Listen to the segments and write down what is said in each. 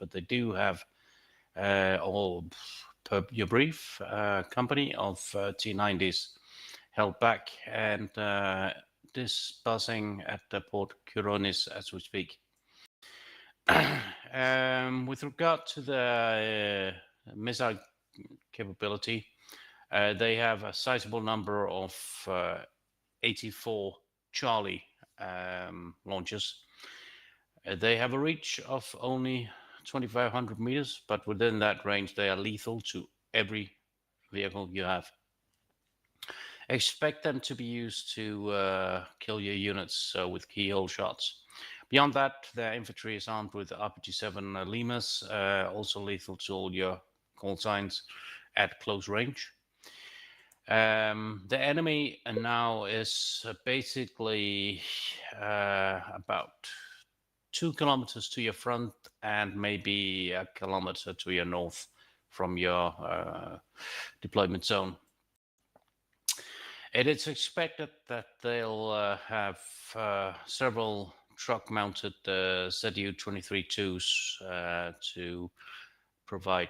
but they do have all per your brief company of T90s held back and disbursing at the Port Curonis as we speak. With regard to the missile capability, they have a sizable number of 84 Charlie launchers. They have a reach of only 2,500 meters, but within that range, they are lethal to every vehicle you have. Expect them to be used to kill your units with keyhole shots. Beyond that, their infantry is armed with RPG-7 Limas, also lethal to all your call signs at close range. The enemy now is basically about 2 kilometers to your front and maybe a kilometer to your north from your deployment zone. It is expected that they'll have several truck-mounted ZU-23-2s to provide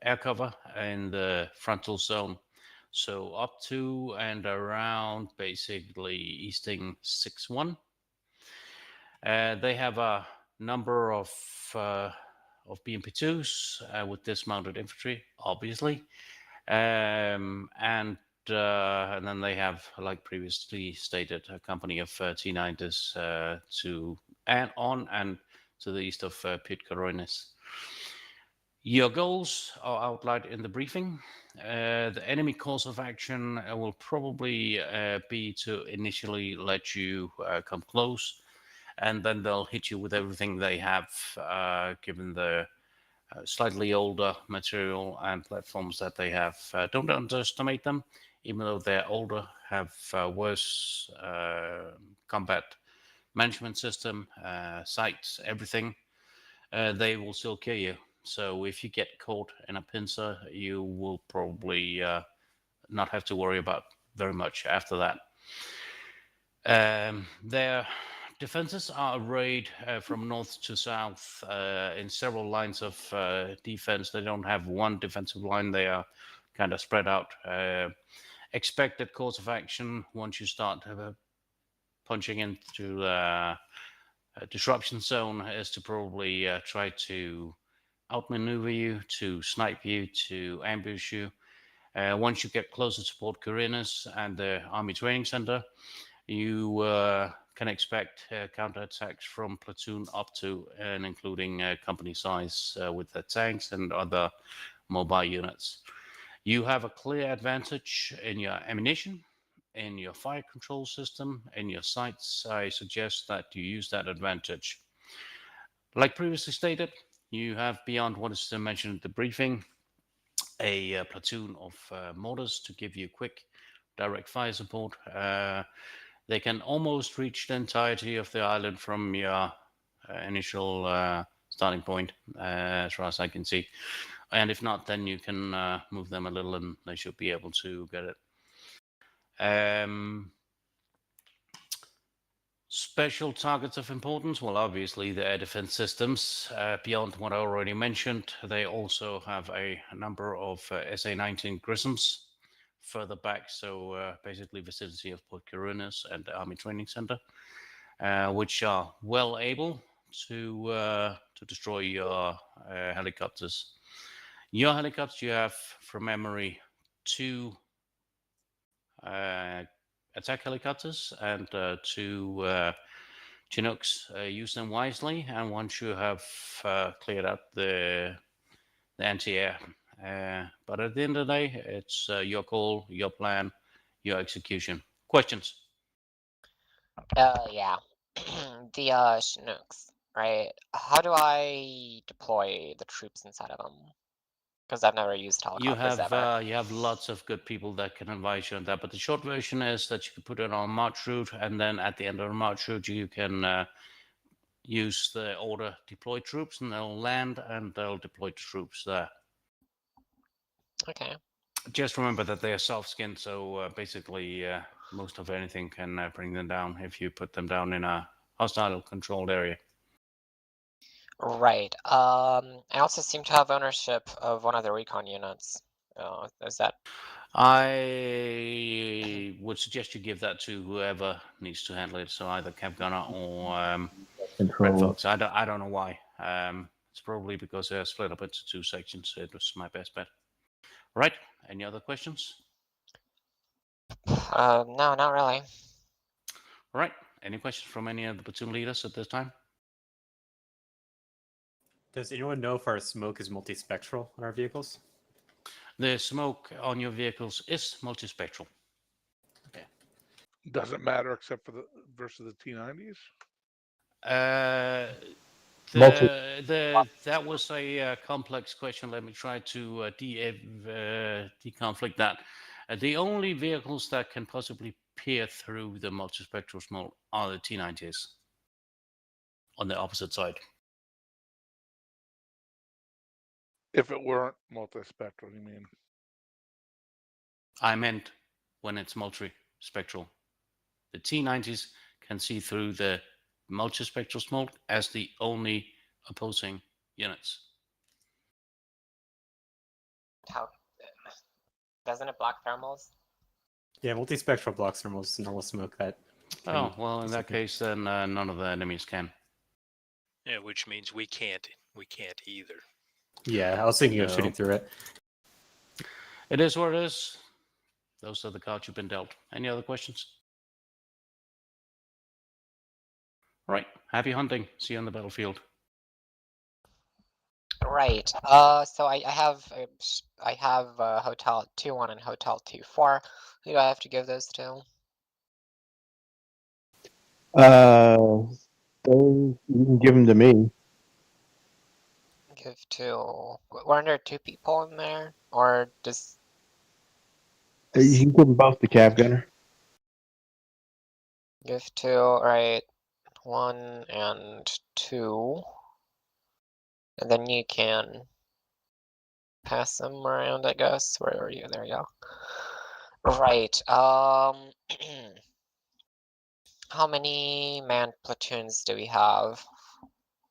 air cover in the frontal zone. So up to and around basically easting 6-1. They have a number of BMP-2s with dismounted infantry, obviously, and then they have, like previously stated, a company of T90s to and on and to the east of Pit Coronis. Your goals are outlined in the briefing. The enemy course of action will probably be to initially let you come close, and then they'll hit you with everything they have, given the slightly older material and platforms that they have. Don't underestimate them. Even though they're older, have worse combat management system, sights, everything, they will still kill you. So if you get caught in a pincer, you will probably not have to worry about very much after that. Their defenses are arrayed from north to south in several lines of defense. They don't have one defensive line. They are kind of spread out. Expected course of action once you start punching into a disruption zone is to probably try to outmaneuver you, to snipe you, to ambush you. Once you get closer to Port Quirinus and the Army Training Center, you can expect counterattacks from platoon up to and including company size with the tanks and other mobile units. You have a clear advantage in your ammunition, in your fire control system, in your sights. I suggest that you use that advantage. Like previously stated, you have, beyond what is mentioned in the briefing, a platoon of mortars to give you quick direct fire support. They can almost reach the entirety of the island from your initial starting point, as far as I can see. And if not, then you can move them a little and they should be able to get it. Special targets of importance, well, obviously the air defense systems. Beyond what I already mentioned, they also have a number of SA-19 Grissoms further back, so basically vicinity of Port Quirinus and the Army Training Center, which are well able to destroy your helicopters. Your helicopters, you have, from memory, 2 attack helicopters and 2 Chinooks. Use them wisely, and once you have cleared out the anti-air. But at the end of the day, it's your call, your plan, your execution. Questions? Yeah. The Chinooks, right? How do I deploy the troops inside of them? Because I've never used helicopters ever. You have lots of good people that can advise you on that, but the short version is that you can put it on a march route, and then at the end of the march route, you can use the order deploy troops, and they'll land and they'll deploy the troops there. Okay. Just remember that they are soft-skinned, so basically most of anything can bring them down if you put them down in a hostile controlled area. Right. I also seem to have ownership of one of the recon units. Is that? I would suggest you give that to whoever needs to handle it. So either Cav Gunner or Red Control. Fox. I don't know why. It's probably because they're split up into two sections. It was my best bet. Right. Any other questions? No, not really. All right. Any questions from any of the platoon leaders at this time? Does anyone know if our smoke is multispectral on our vehicles? The smoke on your vehicles is multispectral. Doesn't matter except for the versus the T90s. That was a complex question. Let me try to deconflict that. The only vehicles that can possibly peer through the multispectral smoke are the T90s on the opposite side. If it weren't multispectral, you mean? I meant when it's multispectral. The T90s can see through the multispectral smoke as the only opposing units. How? Doesn't it block thermals? Yeah, multispectral blocks thermals normal smoke that. Oh, well, in that case, then none of the enemies can. Yeah, which means we can't either. Yeah, I was thinking of shooting through it. It is what it is. Those are the cards you've been dealt. Any other questions? All right. Happy hunting. See you on the battlefield. Right. So I have Hotel 2-1 and Hotel 2-4. Who do I have to give those to? Those, you can give them to me. Give to. Weren't there 2 people in there, or just? You can give them both to Cav Gunner. Give to, right, 1 and 2. And then you can pass them around, I guess. Where are you? There you go. Right. How many man platoons do we have?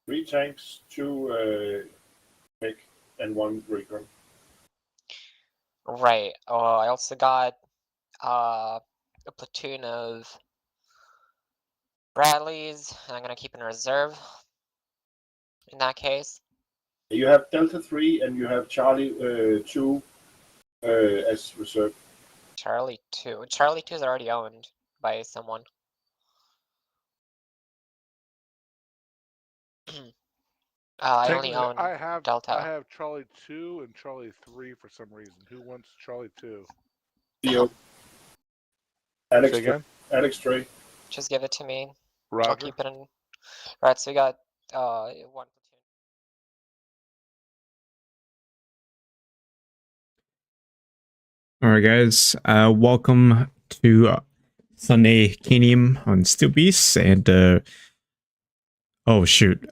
3 tanks, 2 mech, and 1 recon. Right. Oh, I also got a platoon of Bradleys, and I'm gonna keep in reserve. In that case. You have Delta 3 and you have Charlie 2 as reserve. Charlie 2. Charlie 2 is already owned by someone. I only Technically, own Delta. I have Charlie 2 and Charlie 3 for some reason. Who wants Charlie 2? Theo. Alex Say again? Alex Trey. Just give it to me. Roger. I'll keep it in. Right, so we got 1 platoon. All right, guys. Welcome to Sunday Kanium on Steel Beasts, and oh shoot,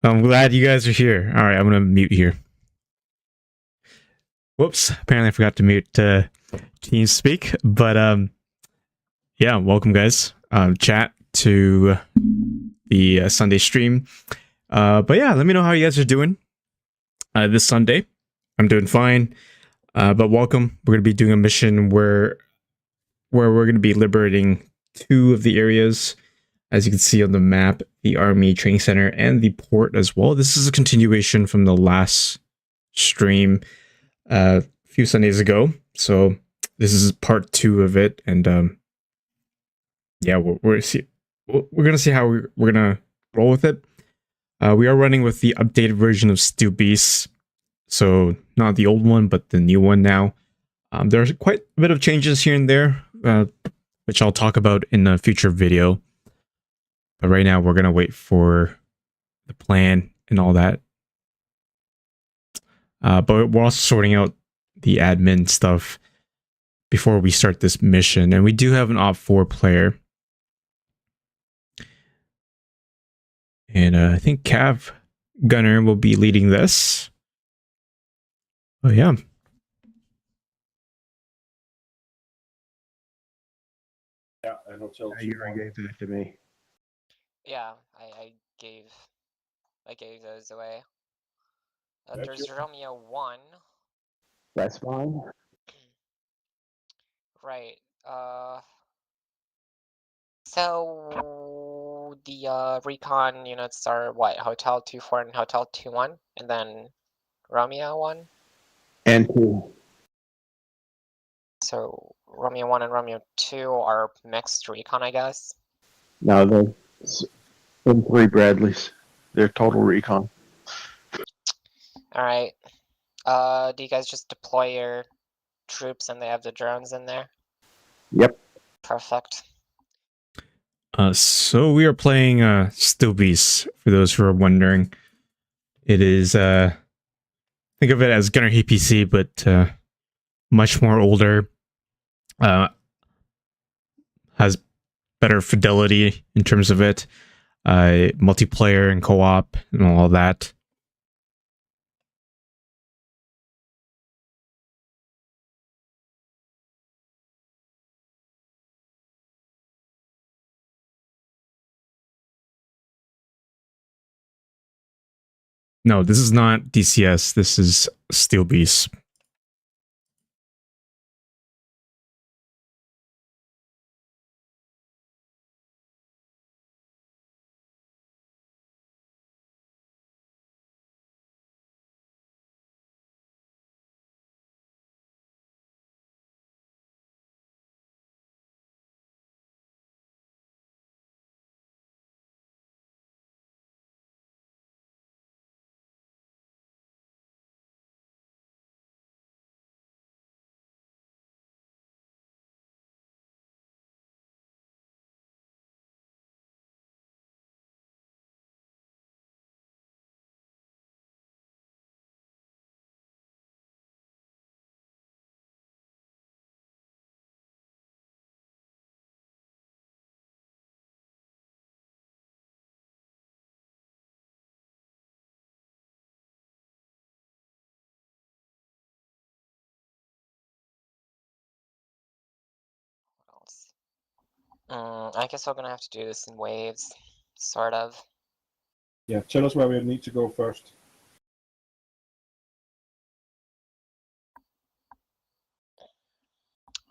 I'm glad you guys are here. All right, I'm gonna mute here. Whoops! Apparently, I forgot to mute TeamSpeak. But yeah, welcome, guys. Chat to the Sunday stream. But yeah, let me know how you guys are doing this Sunday. I'm doing fine. But welcome. We're going to be doing a mission where we're going to be liberating 2 of the areas, as you can see on the map, the Army Training Center and the port as well. This is a continuation from the last stream a few Sundays ago. So this is part 2 of it. And yeah, we're going to see how we're going to roll with it. We are running with the updated version of Steel Beasts. So not the old one, but the new one now. There's quite a bit of changes here and there, which I'll talk about in a future video. But right now, we're going to wait for the plan and all that. But we're also sorting out the admin stuff before we start this mission. And we do have an Op 4 player. And I think Cav Gunner will be leading this. Oh, yeah. Yeah, and Hotel You already gave that to me. Yeah, I gave those away. Thank There's you. Romeo 1. That's fine. Right. So the recon units are what? Hotel 2-4 and Hotel 2-1, and then Romeo 1. And 2. So Romeo 1 and Romeo 2 are mixed recon, I guess. No, they're in 3 Bradleys. They're total recon. All right. Do you guys just deploy your troops and they have the drones in there? Yep. Perfect. So we are playing Still Beast, for those who are wondering. It is think of it as Gunner HPC, but much more older. Has better fidelity in terms of it. Multiplayer and co-op and all that. No, this is not DCS. This is Steel Beast. What else? I guess we're gonna have to do this in waves, sort of. Yeah, tell us where we need to go first.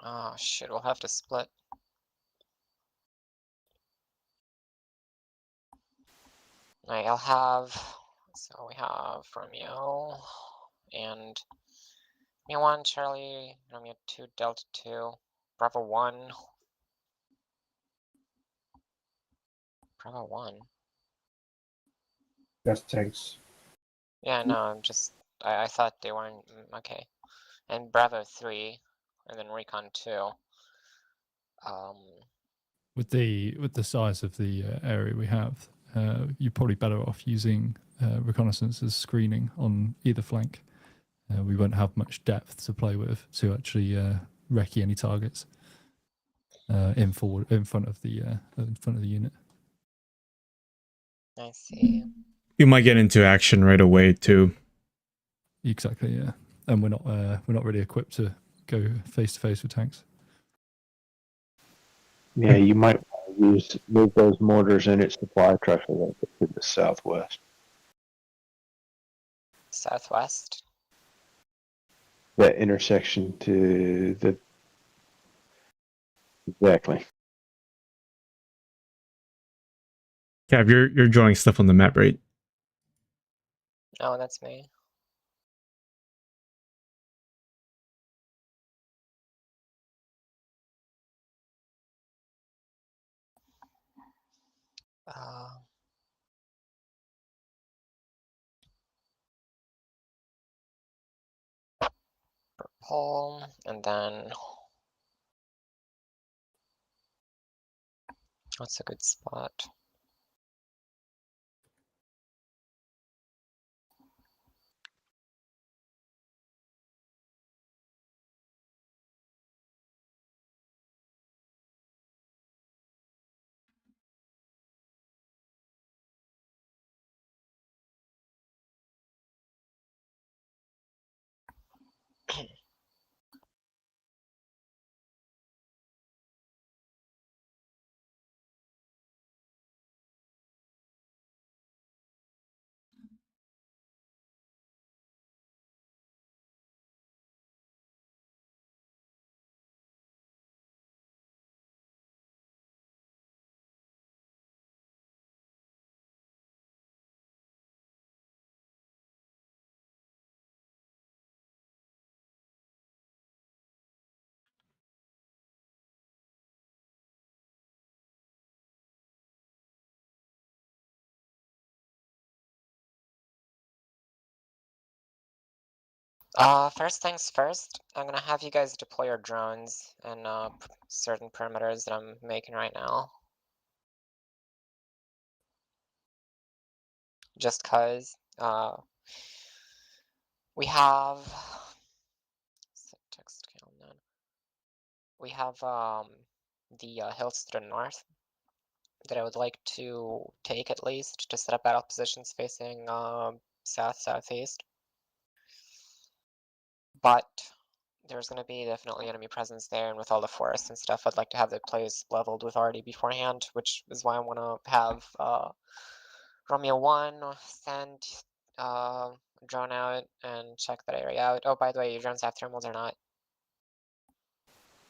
Oh shit, we'll have to split. Alright, I'll have. So we have Romeo and Romeo 1, Charlie, Romeo 2, Delta 2, Bravo 1. Bravo 1? That's tanks. Yeah, no, I'm just. I thought they weren't. Okay. And Bravo 3, and then Recon 2. With the size of the area we have, you're probably better off using reconnaissance as screening on either flank. We won't have much depth to play with to actually recce any targets in front of the unit. I see. You might get into action right away too. Exactly, yeah. And we're not really equipped to go face to face with tanks. Yeah, you might move those mortars in its supply truck to the southwest. Southwest? That intersection to the exactly. Cav, you're drawing stuff on the map, right? Oh, that's me. Purple, and then what's a good spot? First things first, I'm gonna have you guys deploy your drones in certain perimeters that I'm making right now. Just cause we have text count. We have the hills to the north that I would like to take at least to set up battle positions facing south-southeast. But there's going to be definitely enemy presence there, and with all the forests and stuff, I'd like to have the place leveled with already beforehand, which is why I want to have Romeo 1 send drone out and check that area out. Oh, by the way, your drones have thermals or not?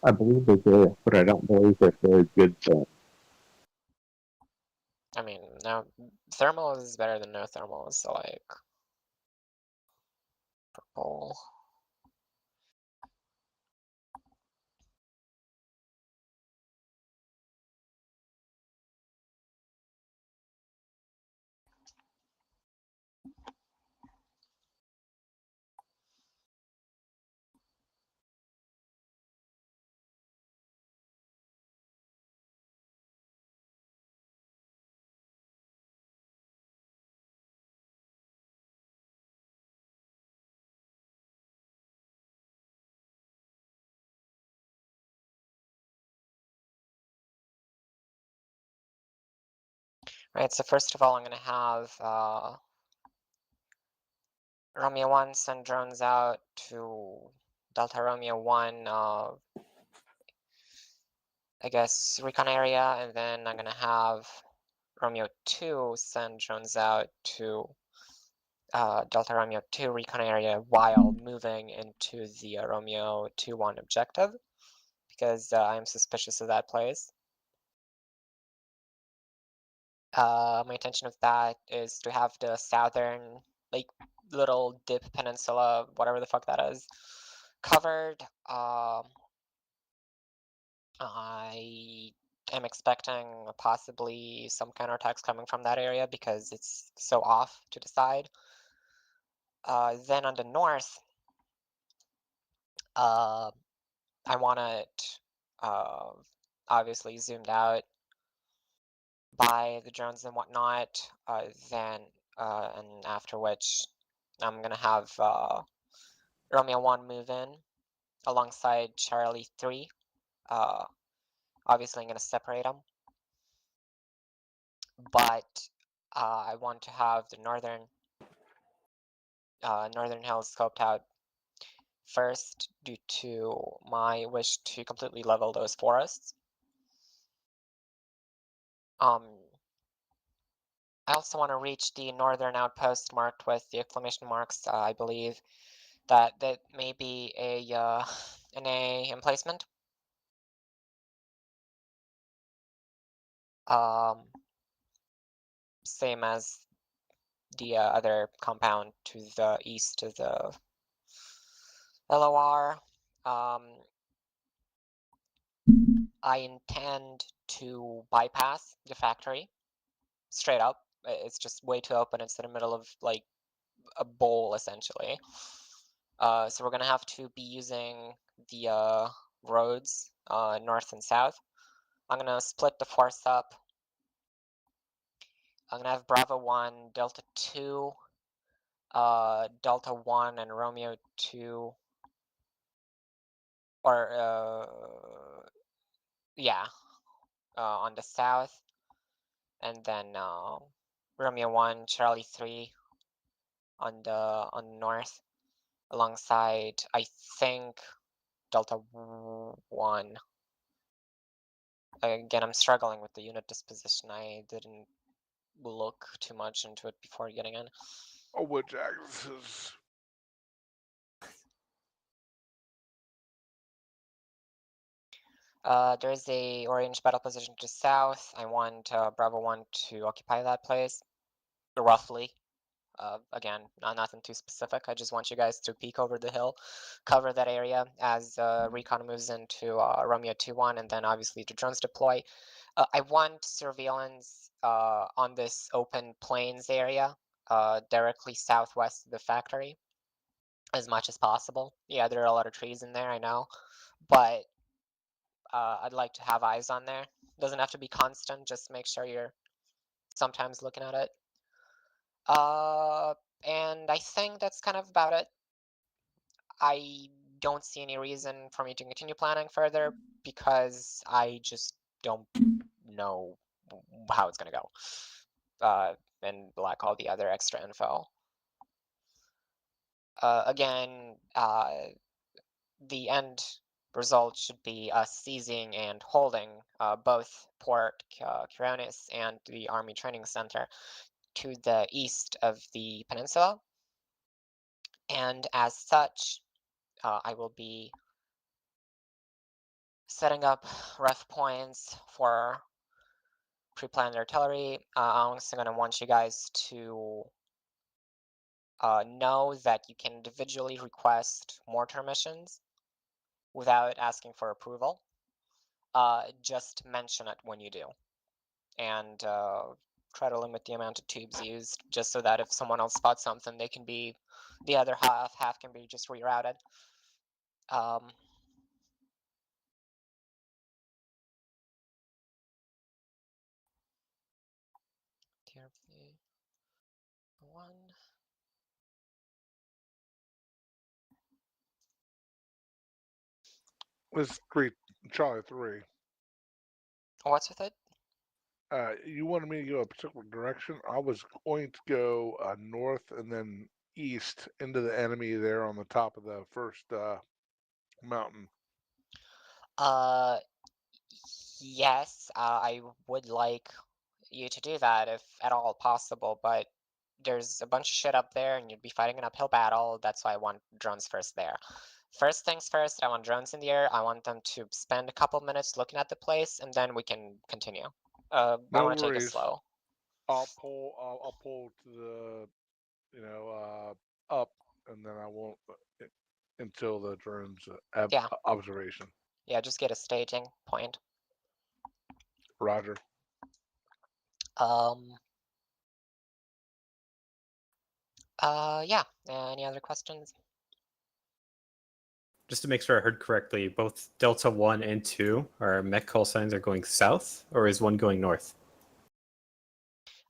I believe they do, but I don't believe they're very good for. I mean, no, thermal is better than no thermal, so like purple. Right, so first of all, I'm going to have Romeo 1 send drones out to Delta Romeo 1, I guess, recon area, and then I'm going to have Romeo 2 send drones out to Delta Romeo 2 recon area while moving into the Romeo 2-1 objective, because I am suspicious of that place. My intention with that is to have the southern, like, little dip peninsula, whatever the fuck that is, covered. I am expecting possibly some counterattacks coming from that area because it's so off to the side. Then on the north, I want it obviously zoomed out by the drones and whatnot. And after which, I'm gonna have Romeo 1 move in alongside Charlie 3. Obviously, I'm gonna separate them, but I want to have the northern hills scoped out first due to my wish to completely level those forests. I also want to reach the northern outpost marked with the exclamation marks. I believe that may be an A emplacement. Same as the other compound to the east of the LOR. I intend to bypass the factory straight up. It's just way too open. It's in the middle of like a bowl essentially. So we're gonna have to be using the roads north and south. I'm gonna split the force up. I'm gonna have Bravo 1, Delta 2, Delta 1, and Romeo 2. Or yeah, on the south, and then Romeo 1, Charlie 3 on the north, alongside I think Delta 1. Again, I'm struggling with the unit disposition. I didn't look too much into it before getting in. Oh, which axis? There's a orange battle position to south. I want Bravo 1 to occupy that place, roughly. Again, nothing too specific. I just want you guys to peek over the hill, cover that area as recon moves into Romeo 2-1, and then obviously the drones deploy. I want surveillance on this open plains area, directly southwest of the factory. as much as possible. Yeah, there are a lot of trees in there, I know, but I'd like to have eyes on there. Doesn't have to be constant, just make sure you're sometimes looking at it. And I think that's kind of about it. I don't see any reason for me to continue planning further because I just don't know how it's gonna go. And lack all the other extra info. Again, the end result should be us seizing and holding both Port Kironis and the Army Training Center to the east of the peninsula. And as such, I will be setting up ref points for pre-planned artillery. I'm also going to want you guys to know that you can individually request mortar missions without asking for approval. Just mention it when you do. And try to limit the amount of tubes used, just so that if someone else spots something, they can be, the other half can be just rerouted. TRP 1. This Charlie 3. What's with it? You wanted me to go a particular direction. I was going to go north and then east into the enemy there on the top of the first mountain. Yes, I would like you to do that if at all possible, but there's a bunch of shit up there and you'd be fighting an uphill battle. That's why I want drones first there. First things first, I want drones in the air. I want them to spend a couple minutes looking at the place, and then we can continue. I No want to take it worries. slow. I'll pull to the up, and then I won't until the drones have Yeah. observation. Yeah, just get a staging point. Roger. Yeah. Any other questions? Just to make sure I heard correctly, both Delta 1 and 2 are mech call signs are going south, or is one going north?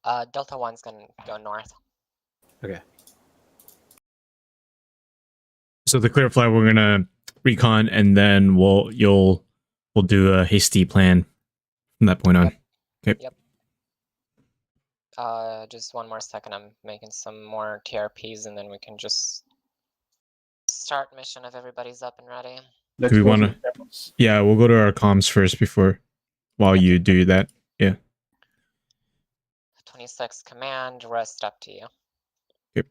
Delta 1's gonna go north. Okay. So the clear flight, we're gonna recon, and then we'll do a hasty plan from that point on. Yep. Okay. Yep. Just one more second. I'm making some more TRPs, and then we can just start mission if everybody's up and ready. Let's Do we go want for to? demos. Yeah, we'll go to our comms first while you do that. Yeah. 26 command, rest up to you. Yep.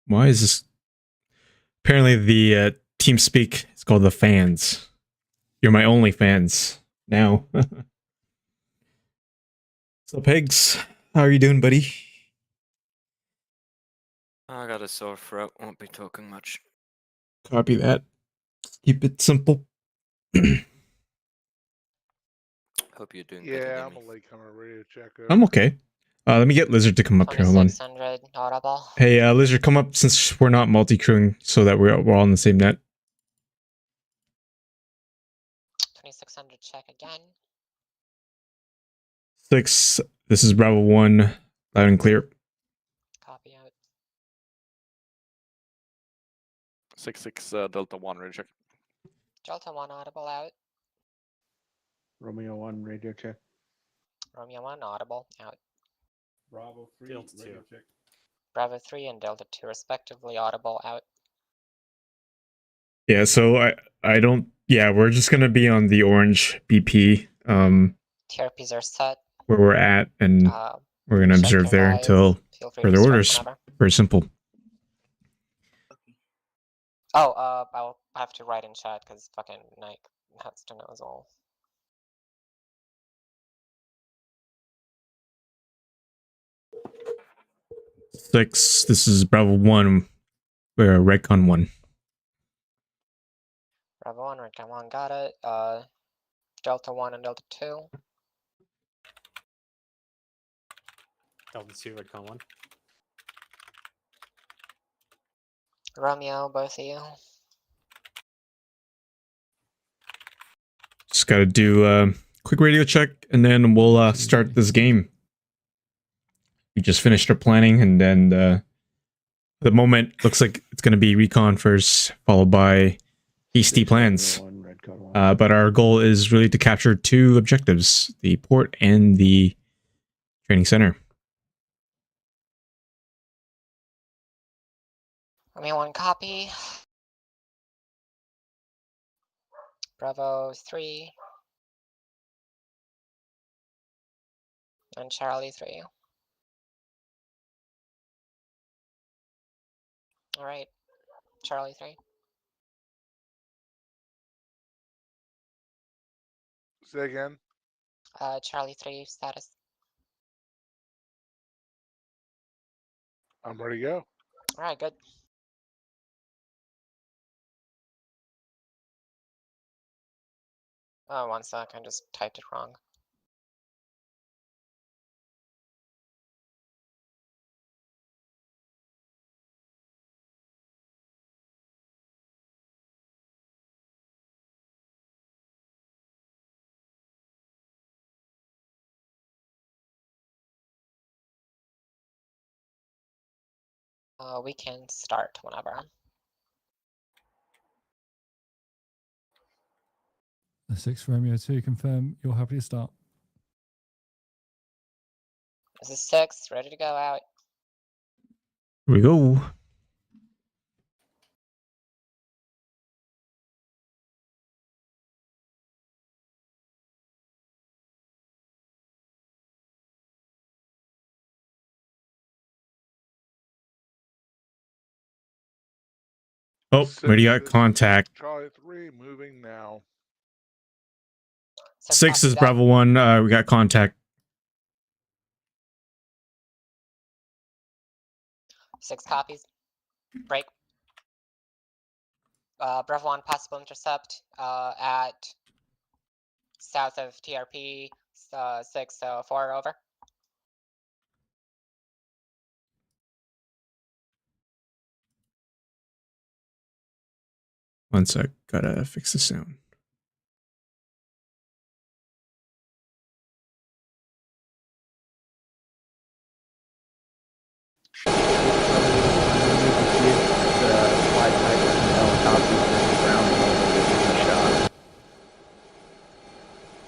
Why is this? Apparently, the team speak is called the fans. You're my only fans now. So, Pigs, how are you doing, buddy? I got a sore throat, won't be talking much. Copy that. Keep it simple. Hope you're doing better Yeah, than I'm me. a latecomer radio check. I'm okay. Let me get Lizard to come up here. Hold on. 2600 audible. Hey, Lizard, come up since we're not multi-crewing, so that we're all on the same net. 2600 check again. 6. This is Bravo 1. Loud and clear. Copy out. 6-6 Delta 1 radio check. Delta 1 audible out. Romeo 1 radio check. Romeo 1 audible out. Bravo 3, Delta radio 2. check. Bravo 3 and Delta 2 respectively audible out. Yeah, so I don't. Yeah, we're just gonna be on the orange BP. TRPs are set. Where we're at, and we're gonna check observe your there guys. until Feel free further to start orders. whenever. Very simple. Oh, I'll have to write in chat because fucking Nike has to know as well. Six. This is Bravo 1. We're Redcon 1. Bravo 1, Redcon 1, got it. Delta 1 and Delta 2. Delta 2, Redcon 1. Romeo, both of you. Just gotta do a quick radio check, and then we'll start this game. We just finished our planning, and then the moment looks like it's gonna be recon first, followed by hasty plans. But our goal is really to capture 2 objectives: the port and the training center. Romeo 1 copy. Bravo 3. And Charlie 3. Alright, Charlie 3. Say again. Charlie 3 status. I'm ready to go. Alright, good. Oh, 1 sec, I just typed it wrong. We can start whenever. The 6 Romeo 2, confirm you're happy to start. This is 6, ready to go out. Here we go. Oh, already got contact. Charlie 3 moving now. 6 is Bravo 1. We got contact. 6 copies. Break. Bravo 1 possible intercept at south of TRP 6-4 over. One sec, gotta fix the sound.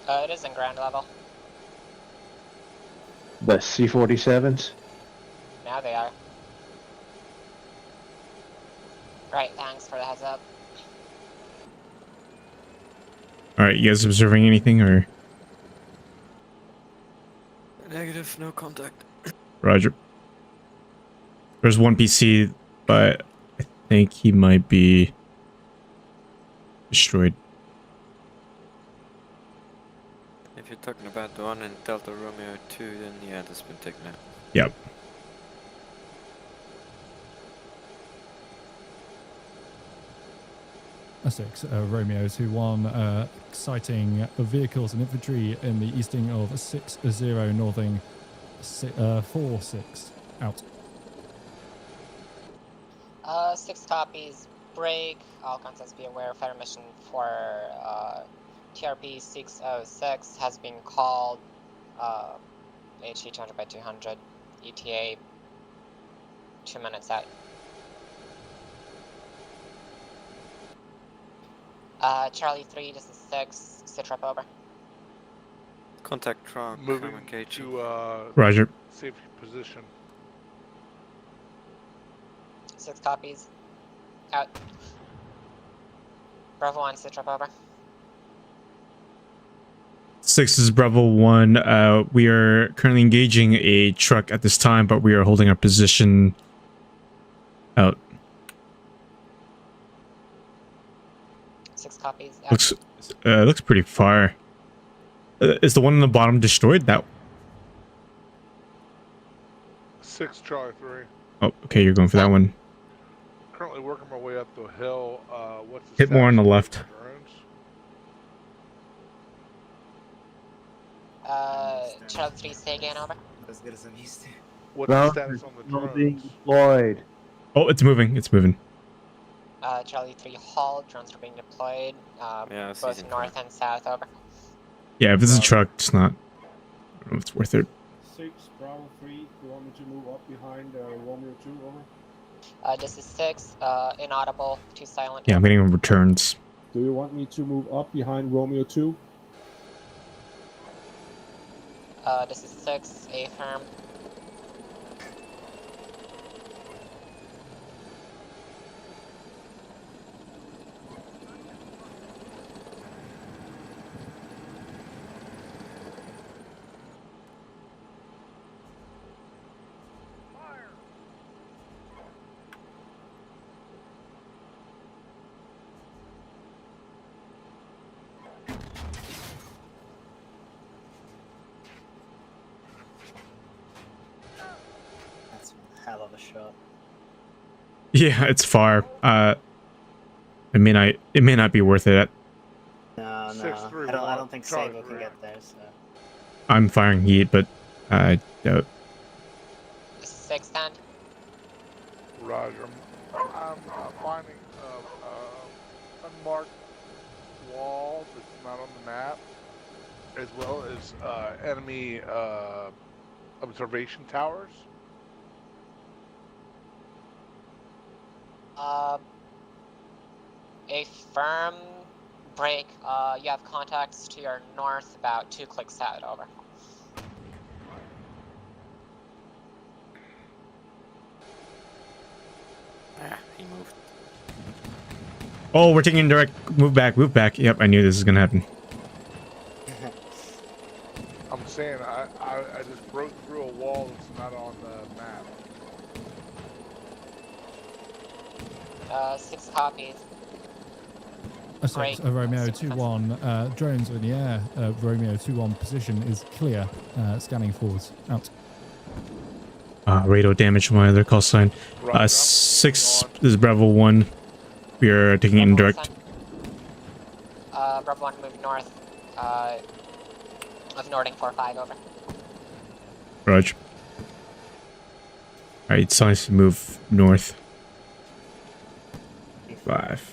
It is in ground level. The C-47s? Now they are. Right, thanks for the heads up. Alright, you guys observing anything, or? Negative, no contact. Roger. There's one PC, but I think he might be destroyed. If you're talking about the one in Delta Romeo 2, then yeah, that's been taken out. Yep. A 6 Romeo 2-1, sighting vehicles and infantry in the easting of 6-0 northing 4-6 out. 6 copies. Break. All contacts be aware. Fire mission for TRP 606 has been called. HE 200 by 200. ETA 2 minutes out. Charlie 3, this is 6. Sit rep over. Contact truck. Moving engaging. to Roger. safety position. 6 copies. Out. Bravo 1, sit rep over. 6 is Bravo 1. We are currently engaging a truck at this time, but we are holding our position out. 6 copies. Out. Looks pretty far. Is the one on the bottom destroyed? That. 6 Charlie 3. Oh, okay, you're going for that one. Currently working my way up the hill. What's the Hit more on the status left. drones? Charlie 3, say again, over. What's the status on the drones? Being deployed. Oh, it's moving. It's moving. Charlie 3 Hall, drones are being deployed. Yeah, Both season north and south, over. Yeah, if it's a truck, it's not. I don't know if it's worth it. 6, Bravo 3, do you want me to move up behind Romeo 2, over? This is 6, inaudible, 2 silent. Yeah, I'm getting returns. Do you want me to move up behind Romeo 2? This is 6, affirm. That's a hell of a shot. Yeah, it's far. It may not be worth it. No, no, 6-3, I don't think Charlie Sabo can three. get there. So I'm firing heat, but I doubt. This is 6, 10. Roger. I'm finding unmarked wall that's not on the map, as well as enemy observation towers. A firm break. You have contacts to your north, about 2 clicks out, over. Ah, he moved. Oh, we're taking direct. Move back, move back. Yep, I knew this was gonna happen. I'm saying I just broke through a wall that's not on the map. 6 copies. A 6, a Romeo 2-1. Drones are in the air. Romeo 2-1 position is clear. Scanning forwards. Out. Radar damage from my other call sign. Roger, 6 this is Bravo 1. We are taking indirect. Bravo 1 move north. Of Nording 4-5, over. Roger. Alright, it's time to move north. 5.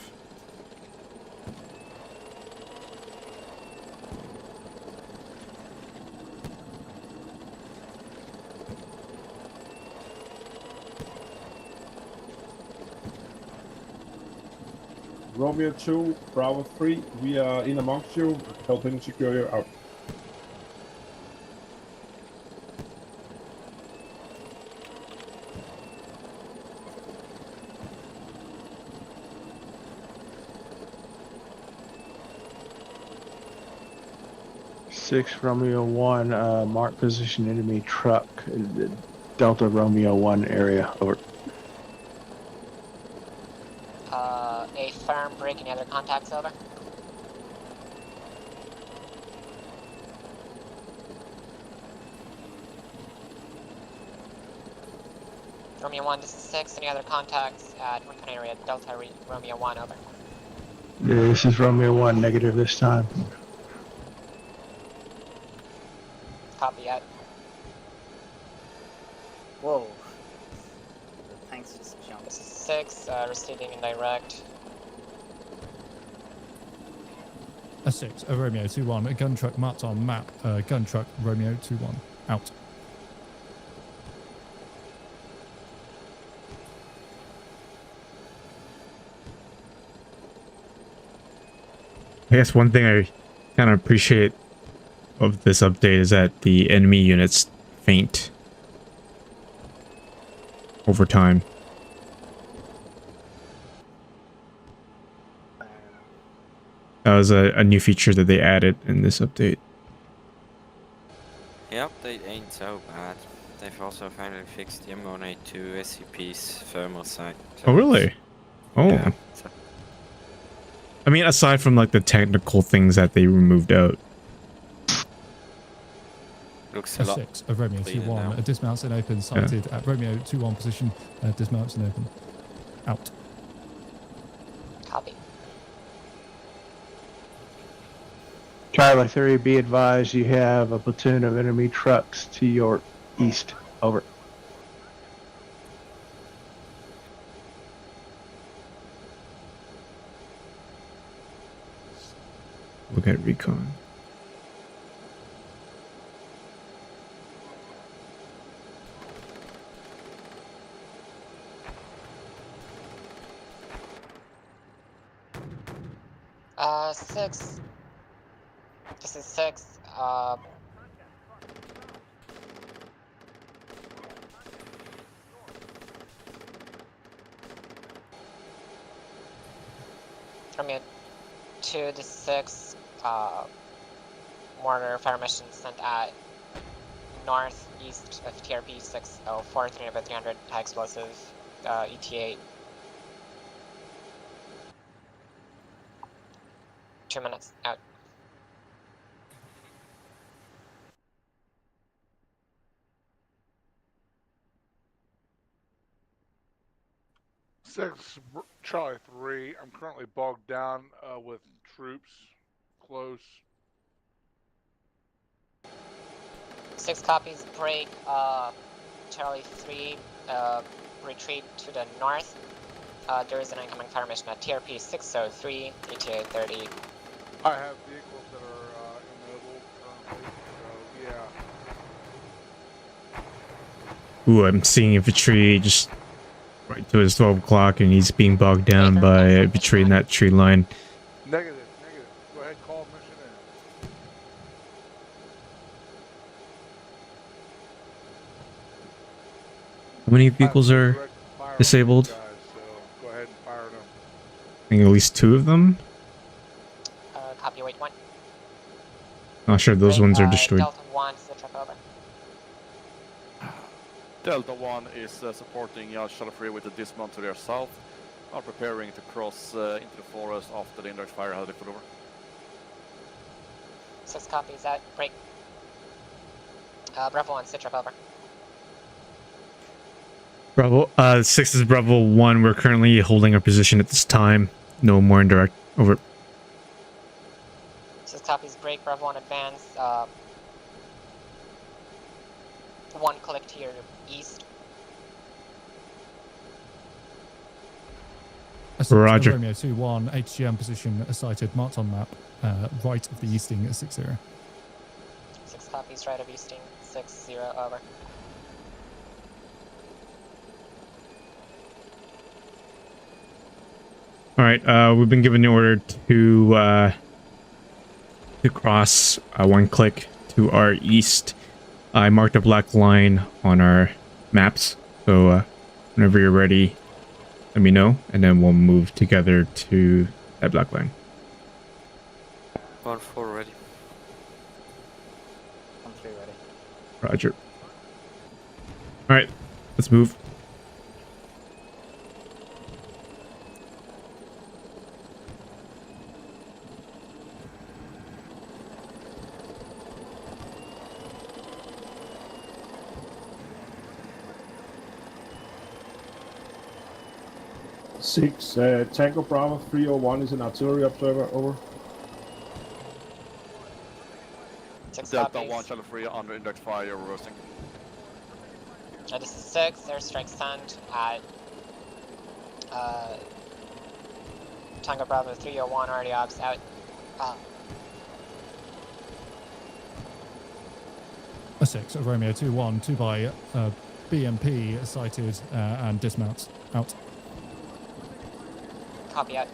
Romeo 2, Bravo 3, we are in amongst you, helping secure you out. Six Romeo 1, mark position enemy truck, Delta Romeo 1 area, over. A firm break. Any other contacts, over? Romeo 1, this is 6. Any other contacts at Recon area? Delta Romeo 1, over. Yeah, this is Romeo 1, negative this time. Copy out. whoa, the tanks just jumped. This is 6. Receiving indirect. A 6, a Romeo 2-1. A gun truck marked on map. Gun truck Romeo 2-1. Out. I guess one thing I kind of appreciate of this update is that the enemy units faint over time. That was a new feature that they added in this update. The update ain't so bad. They've also finally fixed the M1A2 SCP's thermal sight. So Oh, really? Oh. yeah, so I mean, aside from like the technical things that they removed out. looks A a lot 6, a Romeo cleaner 2-1. now. A dismounts in open, sighted at Romeo 2-1 position. Dismounts in open. Out. Copy. Charlie 3, be advised you have a platoon of enemy trucks to your east, over. look at recon. Six. This is 6. Romeo 2 to 6. Mortar fire mission sent at northeast of TRP 604, 300 high explosive, ETA. 2 minutes out. Charlie 3. I'm currently bogged down with troops close. 6 copies. Break. Charlie 3. Retreat to the north. There is an incoming fire mission at TRP 603, ETA 30. I have vehicles that are immobile currently, so yeah. Ooh, I'm seeing infantry just right to his 12 o'clock, and he's being bogged down by infantry in that tree line. Negative. Go ahead, call mission in. How many vehicles are disabled? Guys, so go ahead and fire them. I think at least 2 of them. Copy, wait 1. Not sure those ones are destroyed. Delta 1, switch up over. Delta 1 is supporting Charlie 3 with a dismount to their south. Are preparing to cross into the forest after the indirect fire has lifted over. 6 copies out. Break. Bravo 1, switch up over. Bravo, 6 is Bravo 1. We're currently holding our position at this time. No more indirect. Over. 6 copies. Break. Bravo 1, advance. 1 click to your east. Roger. Romeo 2-1, HGM position sighted, marked on map, right of the easting at 6-0. 6 copies, right of easting, 6-0, over. Alright, we've been given the order to cross 1 click to our east. I marked a black line on our maps, so whenever you're ready, let me know, and then we'll move together to that black line. 1-4 ready. 1-3 ready. Roger. Alright, let's move. Six, Tango Bravo 301 is an artillery observer, over. 6 Delta copies. 1, Charlie 3 under indirect fire, reversing. This is 6, airstrike sent at Tango Bravo 301, already ops out. A 6, Romeo 2-1, 2 by BMP sighted and dismounts out. Copy out.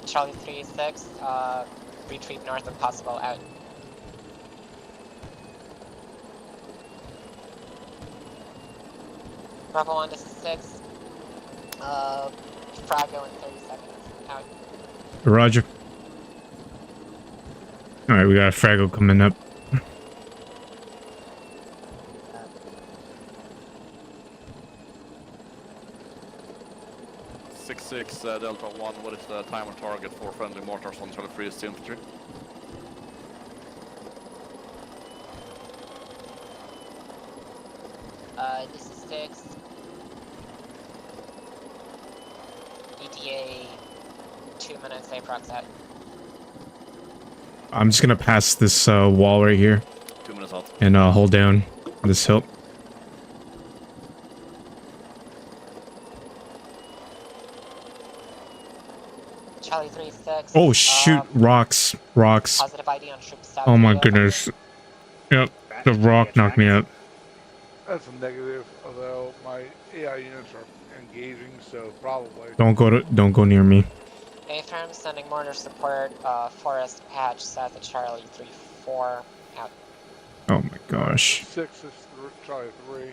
Charlie 3-6, retreat north if possible, out. Bravo 1 to 6, Frago in 30 seconds, out. Roger. Alright, we got a Fraggle coming up. Delta 1, what is the time on target for friendly mortars on Charlie 3 is infantry? This is 6. ETA 2 minutes, Aprox out. I'm just gonna pass this wall right here 2 minutes out. and hold down this hill. 6. Oh shoot, rocks. Positive ID on troops south. Oh my over. goodness. Yep, the rock knocked me out. That's a negative, although my AI units are engaging, so probably. Don't go near me. A-firm sending mortar support, forest patch south of Charlie 3-4, out. Oh my gosh. 6 is Charlie 3.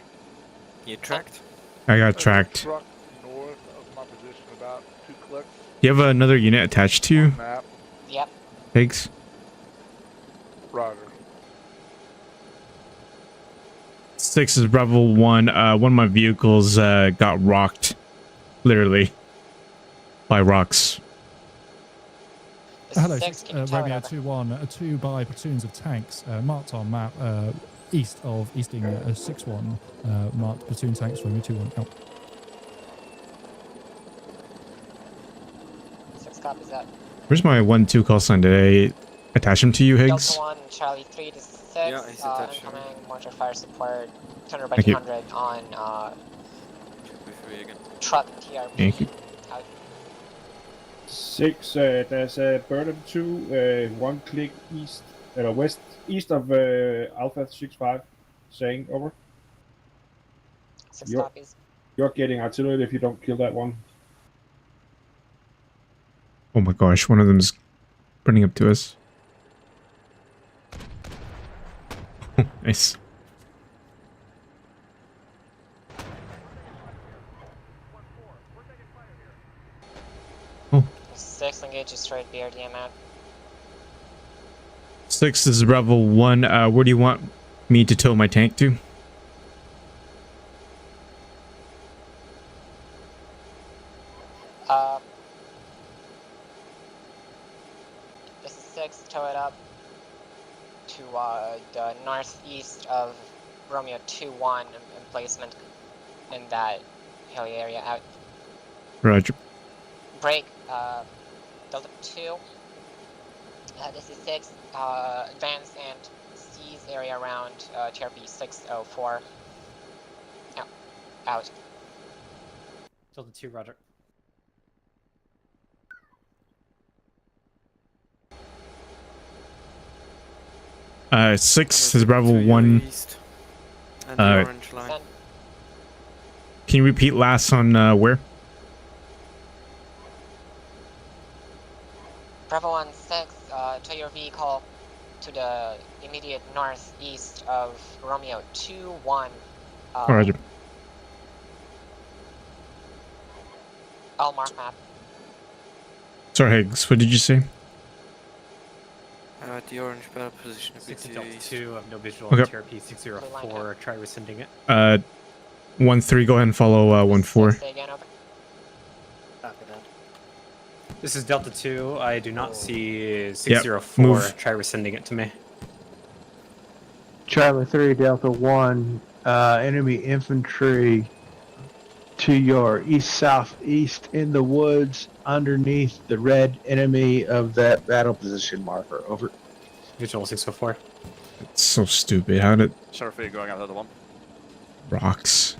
You tracked? I got There's a tracked. truck north of my position, about 2 clicks. Do you have another unit attached to you? Map. Yep. Pigs? Roger. 6 is Bravo 1. One of my vehicles got rocked. Literally. By rocks. Hello, Romeo 2-1, 2 by platoons of tanks marked on map east of Easting 6-1, marked platoon tanks, Romeo 2-1, out. 6 copies that. Where's my 1-2 call sign? Did I attach him to you, Higgs? Delta 1, Charlie 3 to 6, Yeah, he's attached. incoming mortar fire support, 200 by Thank you. 200 on Again. truck TRP. Thank you. 6, there's a Burnham 2, 1 click east, west, east of Alpha 65, saying over. 6 copies. You're getting artillery if you don't kill that one. Oh my gosh, one of them's running up to us. Nice. 6 engages straight BRDM out. 6 is Bravo 1. Where do you want me to tow my tank to? This is 6, tow it up to the northeast of Romeo 2-1 emplacement in that hilly area out. Roger. Break, Delta 2. This is 6, advance and seize area around TRP 604. Out. Delta 2, roger. Uh, 6 is Bravo 1. And the orange line. Can you repeat last on where? Bravo 1-6, tow your vehicle to the immediate northeast of Romeo 2-1. Roger. I'll mark map. Sorry, Higgs, what did you say? The orange battle position. 6 to Delta 2, I have no visual Okay. on TRP 604, try rescinding it. 1-3, go ahead and follow 1-4. Say again, over. This is Delta 2, I do not see 604, move. try rescinding it to me. Charlie 3, Delta 1, enemy infantry to your east-southeast in the woods underneath the red enemy of that battle position marker. Over. Visual 604. It's so stupid. How did... Sheriff going out of the one. Rocks.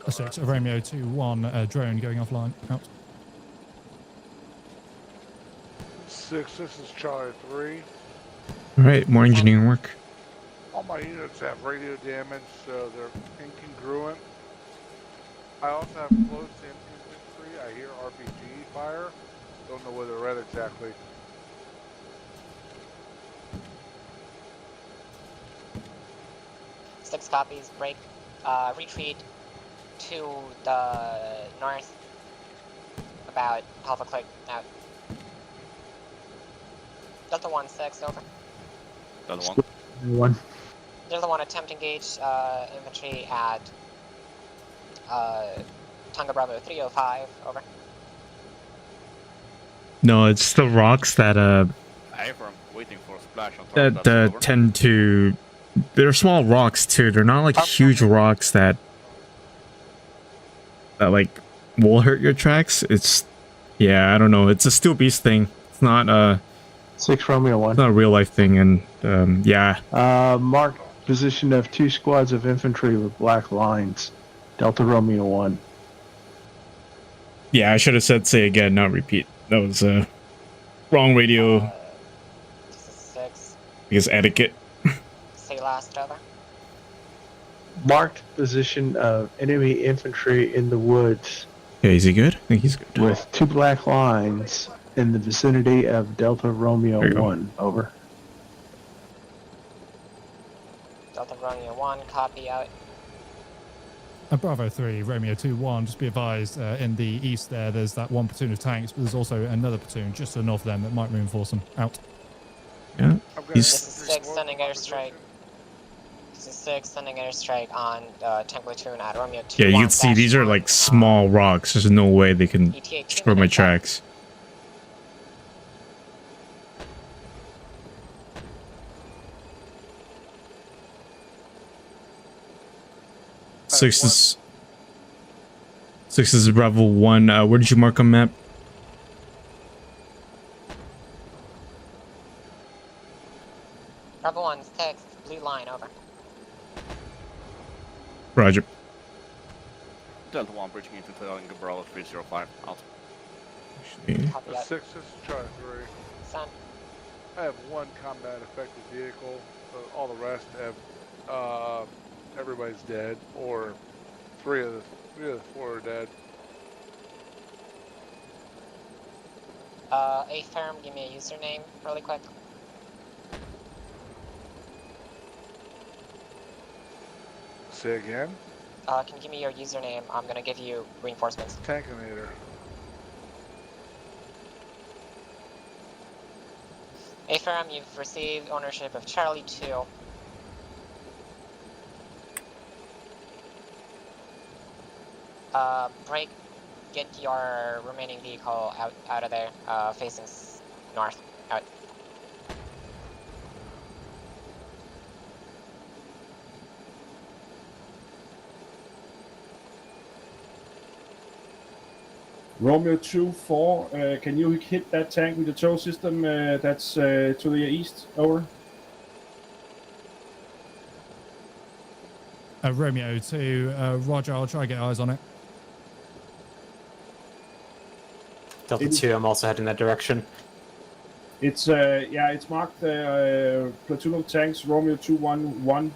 6, Romeo 2-1, drone going offline, out. 6, this is Charlie 3. Alright, more engineering work. All my units have radio damage, so they're incongruent. I also have close-in infantry. I hear RPG fire. Don't know where they're at exactly. Six copies, break, retreat to the north, about half a click out. Delta 1-6, over. Delta 1. Delta 1, attempt engage infantry at Tonga Bravo 305, over. No, it's the rocks that waiting for a splash on top that tend to... They're small rocks too. They're not like huge rocks that like will hurt your tracks. It's... Yeah, I don't know. It's a Steel Beast thing. It's not 6 Romeo 1. It's not a real life thing, and yeah. Marked position of 2 squads of infantry with black lines. Delta Romeo 1. Yeah, I should have said say again, not repeat. That was wrong radio. This is 6. Because etiquette. Say last, over. Marked position of enemy infantry in the woods. Okay, is he good? I think he's good. With 2 black lines in the vicinity of Delta Romeo There you go. 1. Over. Delta Romeo 1, copy out. Bravo 3, Romeo 2-1, just be advised, in the east there's that one platoon of tanks, but there's also another platoon just to the north of them that might reinforce them. Out. Yeah. This is 6, sending airstrike. This is 6, sending airstrike on tank platoon at Romeo 2. Yeah, you can see these are like small rocks. There's no way they can destroy my tracks. Six is Bravo 1. Where did you mark on map? Bravo 1, 6, blue line, over. Roger. Delta 1 breaching into Tango Bravo 305. Out. The 6 is Charlie 3. Send. I have 1 combat effective vehicle. All the rest have everybody's dead, or 3 of the 4 are dead. A firm, give me a username really quick. Say again? Can you give me your username? I'm gonna give you reinforcements. Tankinator. A firm, you've received ownership of Charlie 2. Break, get your remaining vehicle out of there, facing north. Out. Romeo 2-4, can you hit that tank with the tow system that's to the east? Over. Romeo 2, Roger, I'll try to get eyes on it. Delta 2, I'm also heading that direction. It's it's marked platoon of tanks Romeo 2-1-1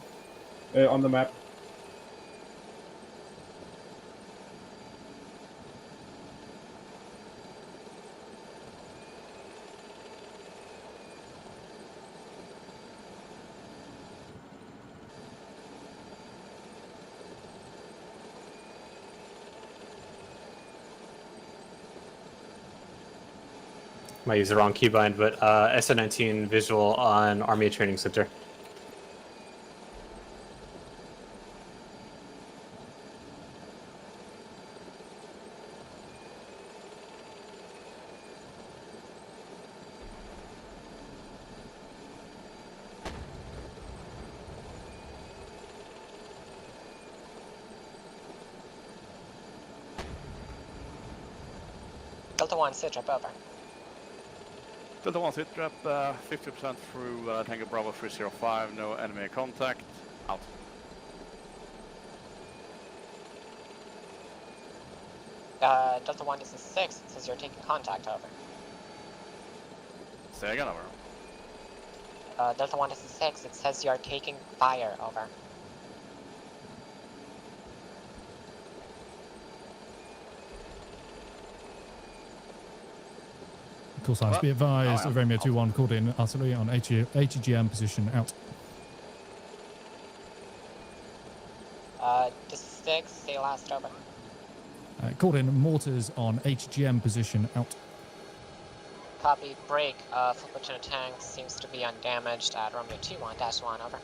on the map. Might use the wrong keybind, but SN19 visual on Army Training Center. Delta 1, sit rep, over. Delta 1 sit rep, 50% through Tango Bravo 305, no enemy contact. Out. Delta 1, this is 6, it says you're taking contact, over. Say again, over. Delta 1, this is 6, it says you're taking fire, over. Call signs, be advised, Romeo 2-1 called in artillery on ATGM position, out. This is 6, stay last, over. Called in mortars on ATGM position, out. Copy, break, full platoon of tanks seems to be undamaged at Romeo 2-1-1, over.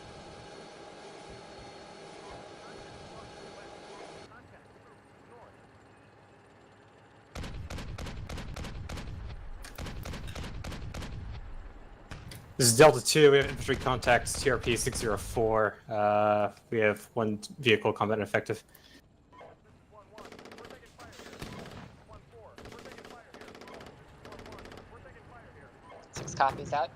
This is Delta 2, we have infantry contacts, TRP 604. We have 1 vehicle combat effective. Six copies out.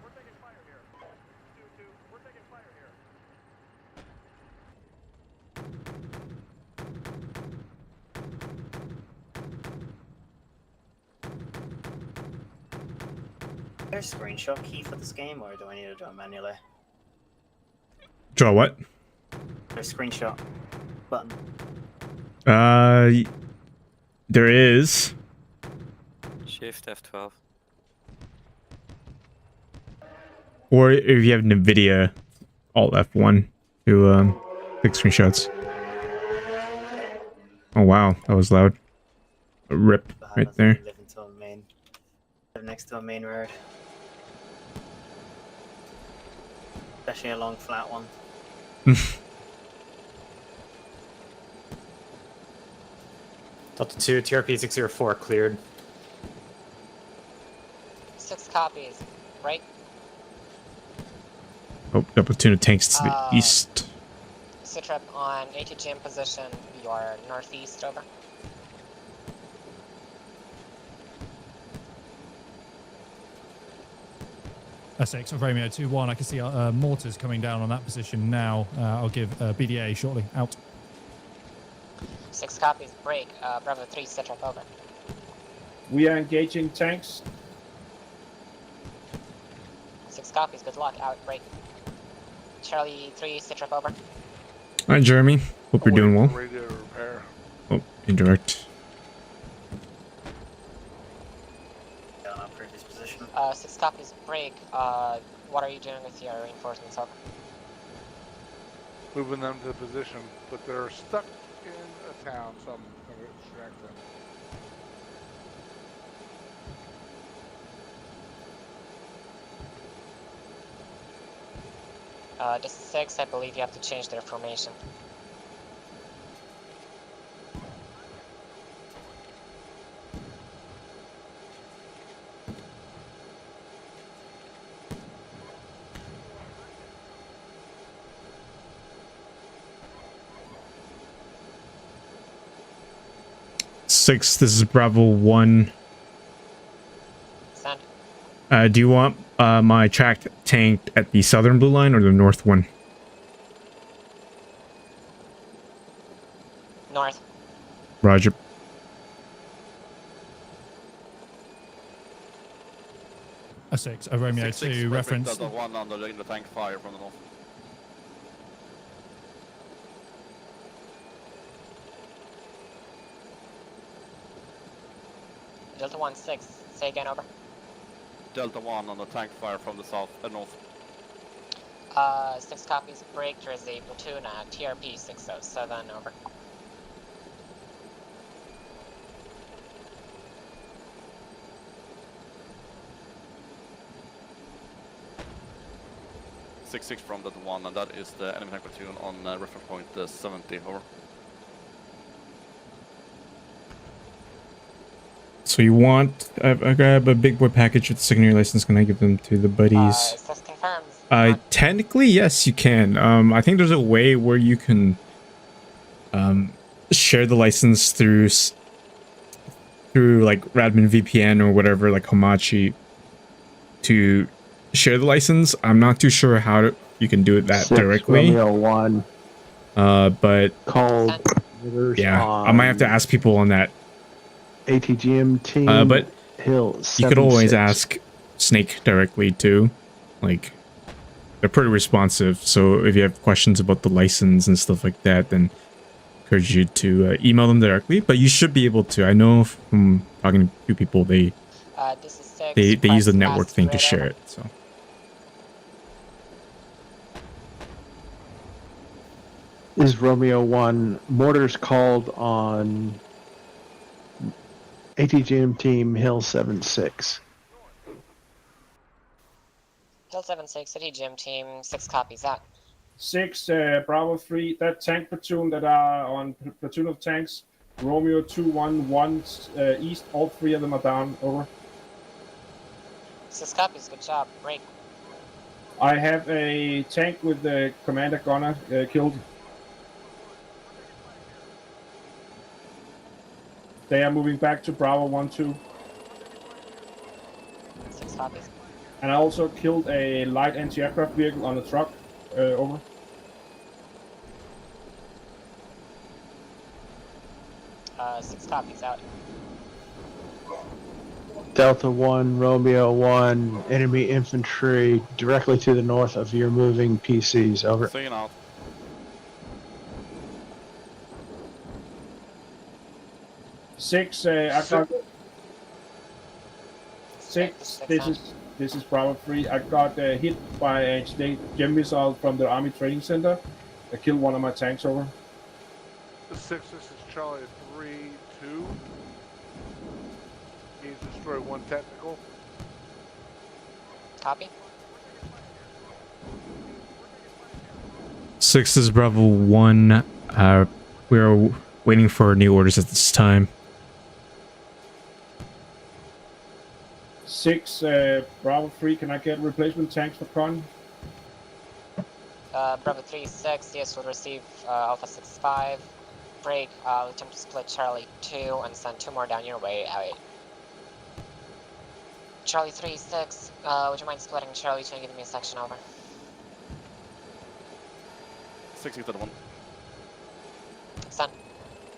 there a screenshot key for this game, or do I need to do it manually? Draw what? There's a screenshot button. There is. Shift F12. Or if you have NVIDIA, Alt F1 to take screenshots. Oh wow, that was loud. A rip right there. Live next to a main road. Especially a long flat one. Delta 2, TRP 604 cleared. 6 copies. Right? Oh, double tune of tanks to the east. Citrep on ATGM position, your northeast, over. S6 of Romeo 2-1. I can see mortars coming down on that position now. I'll give BDA shortly. Out. 6 copies. Break. Bravo 3, Citrep, over. We are engaging tanks. 6 copies. Good luck. Out. Break. Charlie 3, Citrep, over. Hi, Jeremy. Hope you're doing well. Radio repair. Oh, indirect. 6 copies. Break. What are you doing with your reinforcements, over? Moving them to position, but they're stuck in a town, so I'm going to extract them. This is 6. I believe you have to change their formation. Six, this is Bravo 1. Send. Do you want my tracked tank at the southern blue line or the north one? North. Roger. S6 of Romeo 2, reference. Delta 1 under the tank fire from the north. Delta 1-6. Say again, over. Delta 1 on the tank fire from the south and north. 6 copies. Break. There is a platoon at TRP 607, over. Six from Delta 1, and that is the enemy tank platoon on reference point 70, over. So you want I grab a big boy package with the secondary license. Can I give them to the buddies? Is this confirmed? Technically, yes, you can. I think there's a way where you can share the license through like Radman VPN or whatever, like Hamachi, to share the license. I'm not too sure how you can do it that directly. Romeo 1. But called. Yeah, I might have to ask people on that. ATGM team. But Hill. You could always ask Snake directly too. Like, they're pretty responsive. So if you have questions about the license and stuff like that, then I encourage you to email them directly. But you should be able to. I know from talking to a few people, they This is 6. they use the network thing to share it. So. This is Romeo 1. Mortars called on ATGM team Hill 76. Hill 76, ATGM team, 6 copies out. 6, Bravo 3, that tank platoon that are on platoon of tanks, Romeo 2-1-1 east, all 3 of them are down, over. 6 copies, good job, break. I have a tank with the commander gunner killed. They are moving back to Bravo 1-2. 6 copies. And I also killed a light anti-aircraft vehicle on a truck, over. 6 copies out. Delta 1, Romeo 1, enemy infantry directly to the north of your moving PCs. Over. Seeing out. Six, I got six. This is Bravo 3. I got hit by a gem missile from the Army Training Center. I killed one of my tanks. Over. 6, this is Charlie 3-2. He's destroyed 1 technical. Copy. 6 is Bravo 1. We are waiting for new orders at this time. 6, Bravo 3. Can I get replacement tanks for Con? Bravo 3-6, yes, will receive Alpha 6-5. Break, I'll attempt to split Charlie 2 and send 2 more down your way. Charlie 3-6, would you mind splitting Charlie 2 and giving me a section? Over. 6 Delta 1. Send.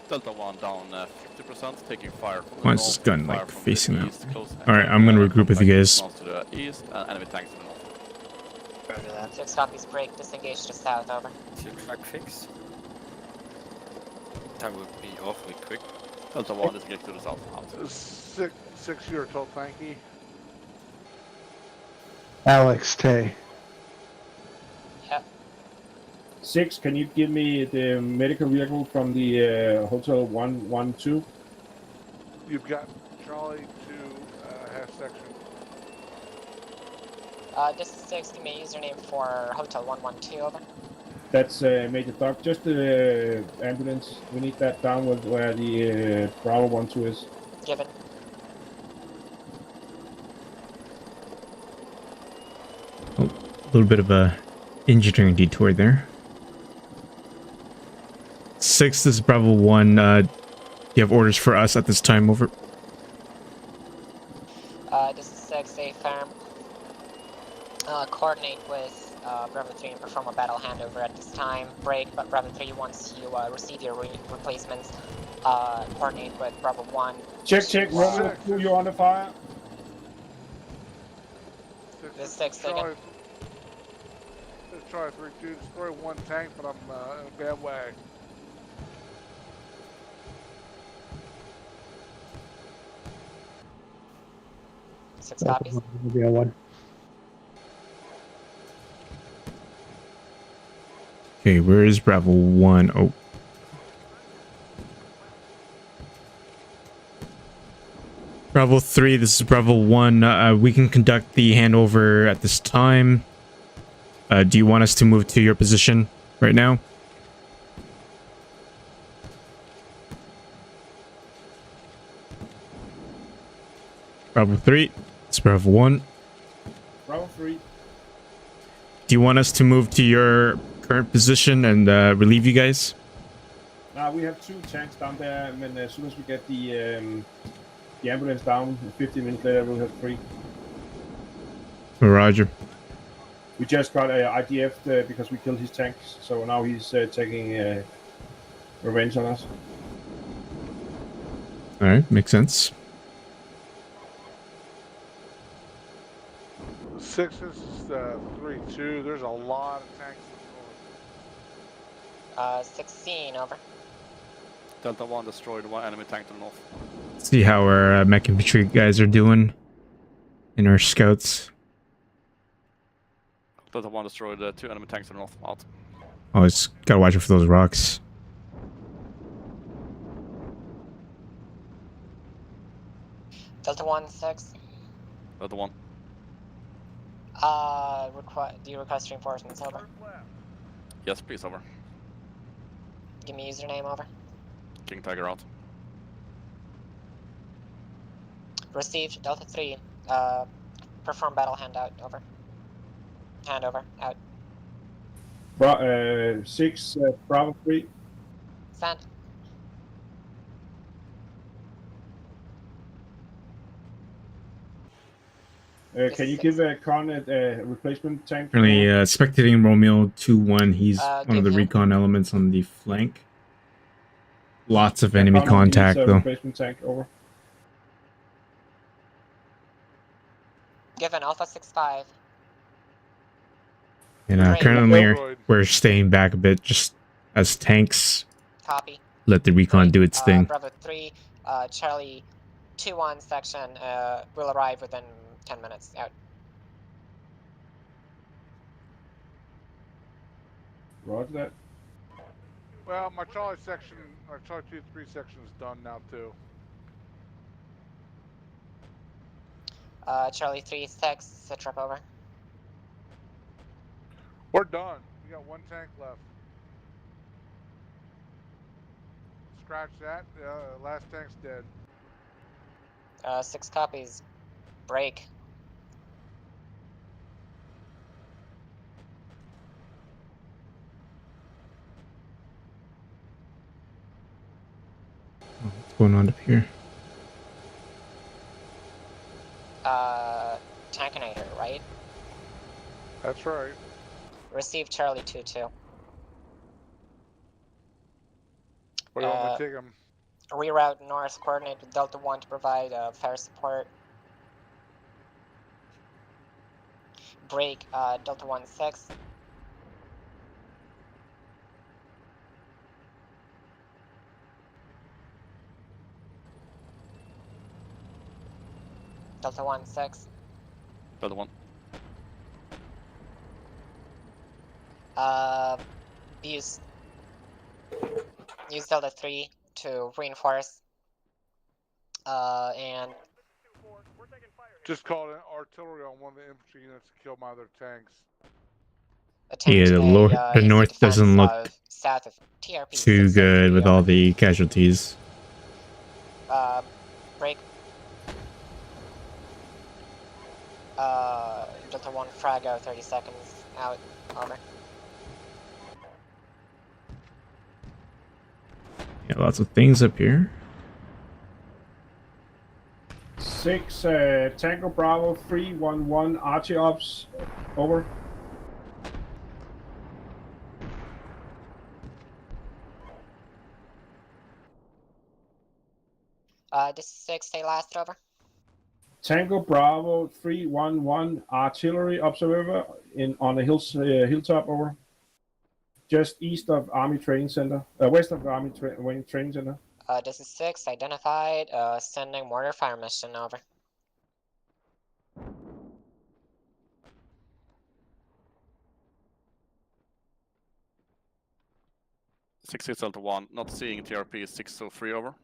Delta 1 down 50%, taking fire from the Why is north, this gun fire like from facing the out? east, close Alright, I'm gonna regroup with you guys. to the east, and enemy tanks to the north. Roger that. 6 copies, break, disengage to south. Over. Is your track fixed? That would be awfully quick. Delta 1 disengage to the south. Out. 6, you're total tanky. Alex Tay. Yep. 6, can you give me the medical vehicle from the Hotel 112? You've got Charlie 2 half section. This is 6, give me a username for Hotel 112. Over. That's Major Doc. Just the ambulance. We need that down with where the Bravo 12 is. Given. A little bit of a engineering detour there. 6, this is Bravo 1. Do you have orders for us at this time? Over. This is 6, a firm. Coordinate with Bravo 3 and perform a battle handover at this time. Break, but Bravo 3, once you receive your replacements, coordinate with Bravo 1. Check. Romeo 2, you're under fire. This is 6, taken. Charlie 3-2, destroy 1 tank, but I'm in a bad way. Six copies. Romeo 1. Okay, where is Bravo 1? Oh. Bravo 3, this is Bravo 1. We can conduct the handover at this time. Do you want us to move to your position right now? Bravo 3, it's Bravo 1. Bravo 3. Do you want us to move to your current position and relieve you guys? Now we have 2 tanks down there, and as soon as we get the ambulance down, 15 minutes later we'll have 3. Roger. We just got IDF because we killed his tanks, so now he's taking revenge on us. Alright, makes sense. 6, this is 3-2. There's a lot of tanks in the north. 16, over. Delta 1 destroyed 1 enemy tank to the north. See how our mech infantry guys are doing in our scouts. Delta 1 destroyed 2 enemy tanks to the north. Out. Always gotta watch out for those rocks. Delta 1-6. Delta 1. Do you request reinforcements? Over. Yes, please, over. Give me username. Over. King Tiger out. Received. Delta 3. Perform battle handout. Over. Handover. Out. 6, Bravo 3. Send. Can you give Con a replacement tank? Currently spectating Romeo 2-1. He's one of the give him. recon elements on the flank. Lots of enemy Con needs contact a though. replacement tank. Over. Given Alpha 6-5. And Great. currently Asteroid. we're staying back a bit just as tanks Copy. let the recon Great. do its thing. Bravo 3, Charlie 2-1 section will arrive within 10 minutes. Out. Roger that. Well, my Charlie 2-3 section is done now too. Charlie 3-6, sit rep over. We're done. We got one tank left. Scratch that. Last tank's dead. 6 copies. Break. What's going on up here? Tankinator, right? That's right. Receive Charlie 2-2. What do you want me to take him? Reroute north, coordinate with Delta 1 to provide fire support. Break Delta 1-6. Delta 1-6. Delta 1. Use Delta 3 to reinforce. And Just called in artillery on one of the infantry units to kill my other tanks. Yeah, the north doesn't look south of TRP too good with all the casualties. Break. Delta 1 Frago, 30 seconds out. Over. Yeah, lots of things up here. 6 Tango Bravo 311 Archie Ops. Over. This is 6, stay last, over. Tango Bravo 311 Artillery Observer on the hilltop. Over. Just east of Army Training Center. West of Army Training Center. This is 6, identified. Sending mortar fire mission, over. Six Delta 1. Not seeing TRP 603 over.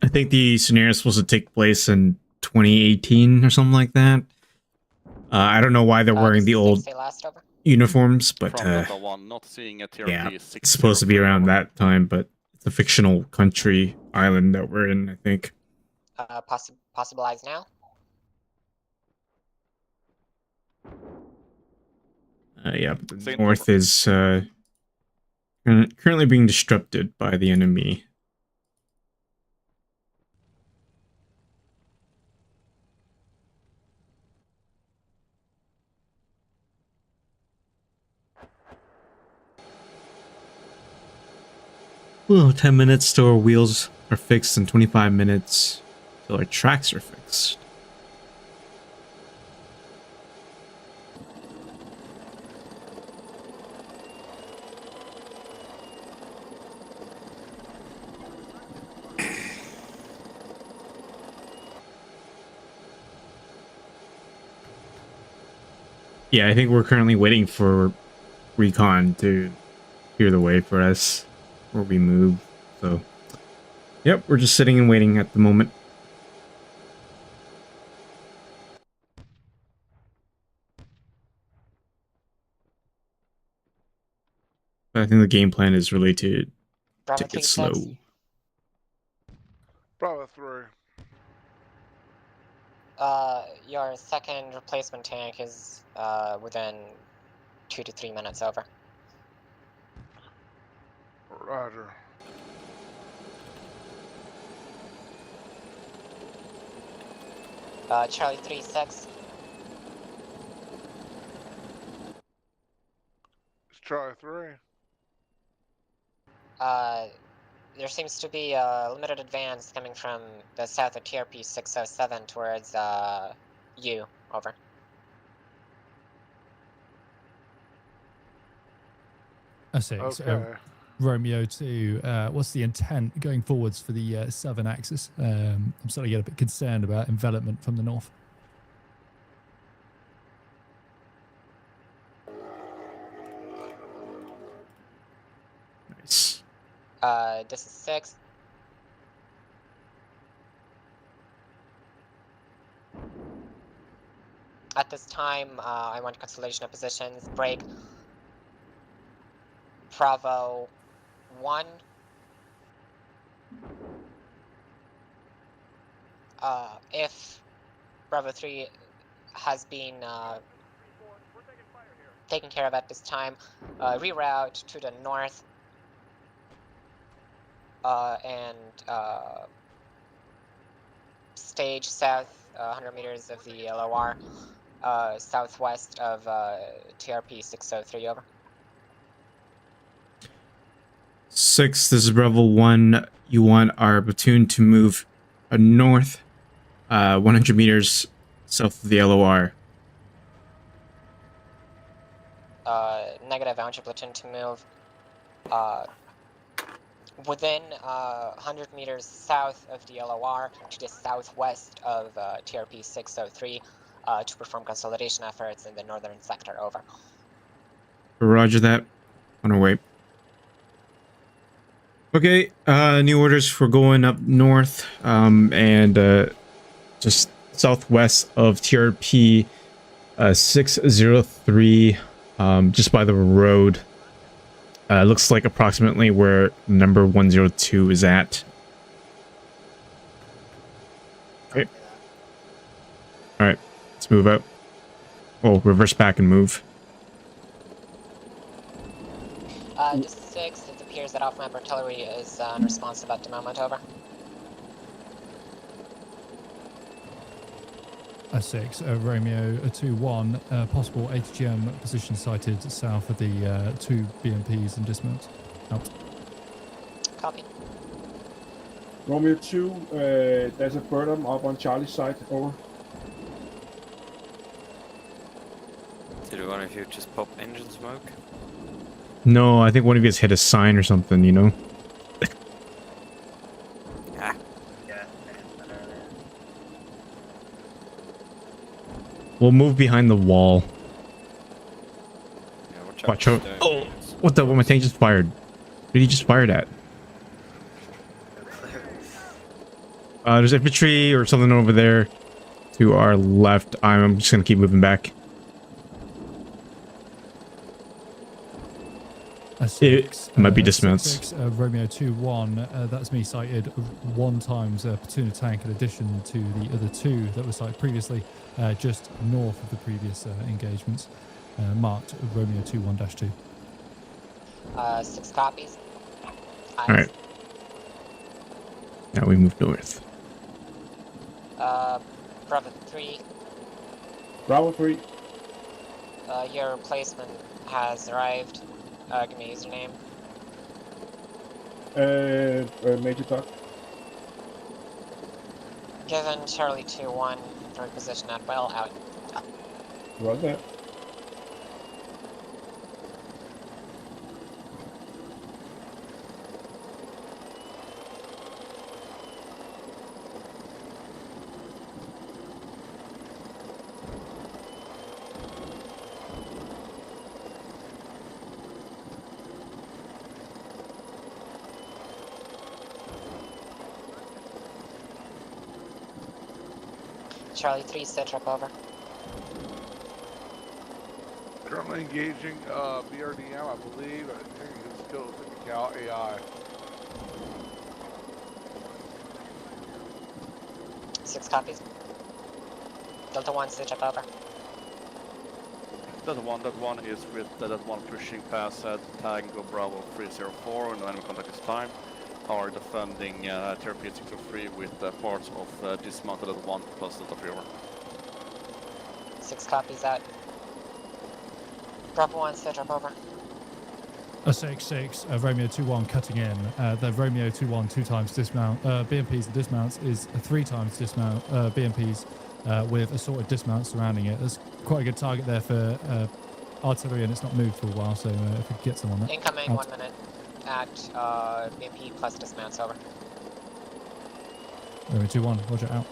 I think the scenario is supposed to take place in 2018 or something like that. I don't know why they're wearing the old uniforms, but From Delta 1, not seeing a TRP yeah, 603 it's supposed to be around that time, but it's a fictional country island that we're in, I think. Possible eyes now. Yeah, but the north is currently being disrupted by the enemy. Well, 10 minutes till our wheels are fixed and 25 minutes till our tracks are fixed. Yeah, I think we're currently waiting for recon to clear the way for us where we move. So, yep, we're just sitting and waiting at the moment. But I think the game plan is really to take it slow. Bravo 3. Your second replacement tank is within 2 to 3 minutes, over. Roger. Charlie 3-6. It's Charlie 3. There seems to be a limited advance coming from the south of TRP 607 towards you. Over. Six. Okay. Romeo 2, what's the intent going forwards for the southern axis? I'm starting to get a bit concerned about envelopment from the north. Nice. This is 6. At this time, I want constellation of positions. Break. Bravo 1. If Bravo 3 has been taken care of at this time, reroute to the north and stage south 100 meters of the LOR, southwest of TRP 603. Over. 6, this is Bravo 1. You want our platoon to move north 100 meters south of the LOR. Negative. I want your platoon to move within 100 meters south of the LOR to the southwest of TRP 603 to perform consolidation efforts in the northern sector. Over. Roger that. On our way. Okay, new orders for going up north and just southwest of TRP 603, just by the road. Looks like approximately where number 102 is at. Okay. Alright, let's move up. Oh, reverse back and move. Just 6, it appears that off-map artillery is unresponsive at the moment. Over. 6, Romeo 2-1, possible ATGM position sighted south of the 2 BMPs and dismount. Out. Copy. Romeo 2, there's a Burnham up on Charlie's side. Over. Did one of you just pop engine smoke? No, I think one of you has hit a sign or something, you know? Ah. Yeah. We'll move behind the wall. Yeah, Watch out. Oh, what the? What my tank just fired? What did he just fired at? There's infantry or something over there to our left. I'm just gonna keep moving back. It might be dismounts. 6, Romeo 2-1, that's me sighted 1 times platoon of tank in addition to the other 2 that were sighted previously, just north of the previous engagements. Marked Romeo 2-1-2. 6 copies. Alright. Now we move north. Bravo 3. Bravo 3. Your replacement has arrived. Give me a username. Major Duck. Given Charlie 2-1, third position at well, out. Right there. Charlie 3, Citrip. Over. Currently engaging BRDM, I believe. I think it's still Cal AI. 6 copies. Delta 1, Citrip. Over. That one is with that one pushing past Tango Bravo 304 and no enemy contact this time. Are defending TRP 603 with parts of dismounted at 1 plus Delta 3 over. 6 copies out. Bravo 1, Citrip. Over. A 6-6, Romeo 2-1 cutting in. The Romeo 2-1 2 times dismount. BMPs and dismounts is a 3 times dismount. BMPs with assorted dismounts surrounding it. There's quite a good target there for artillery, and it's not moved for a while, so if we could get some on that. Incoming Out. 1 minute at BMP plus dismounts, over. Romeo 2-1, roger, out.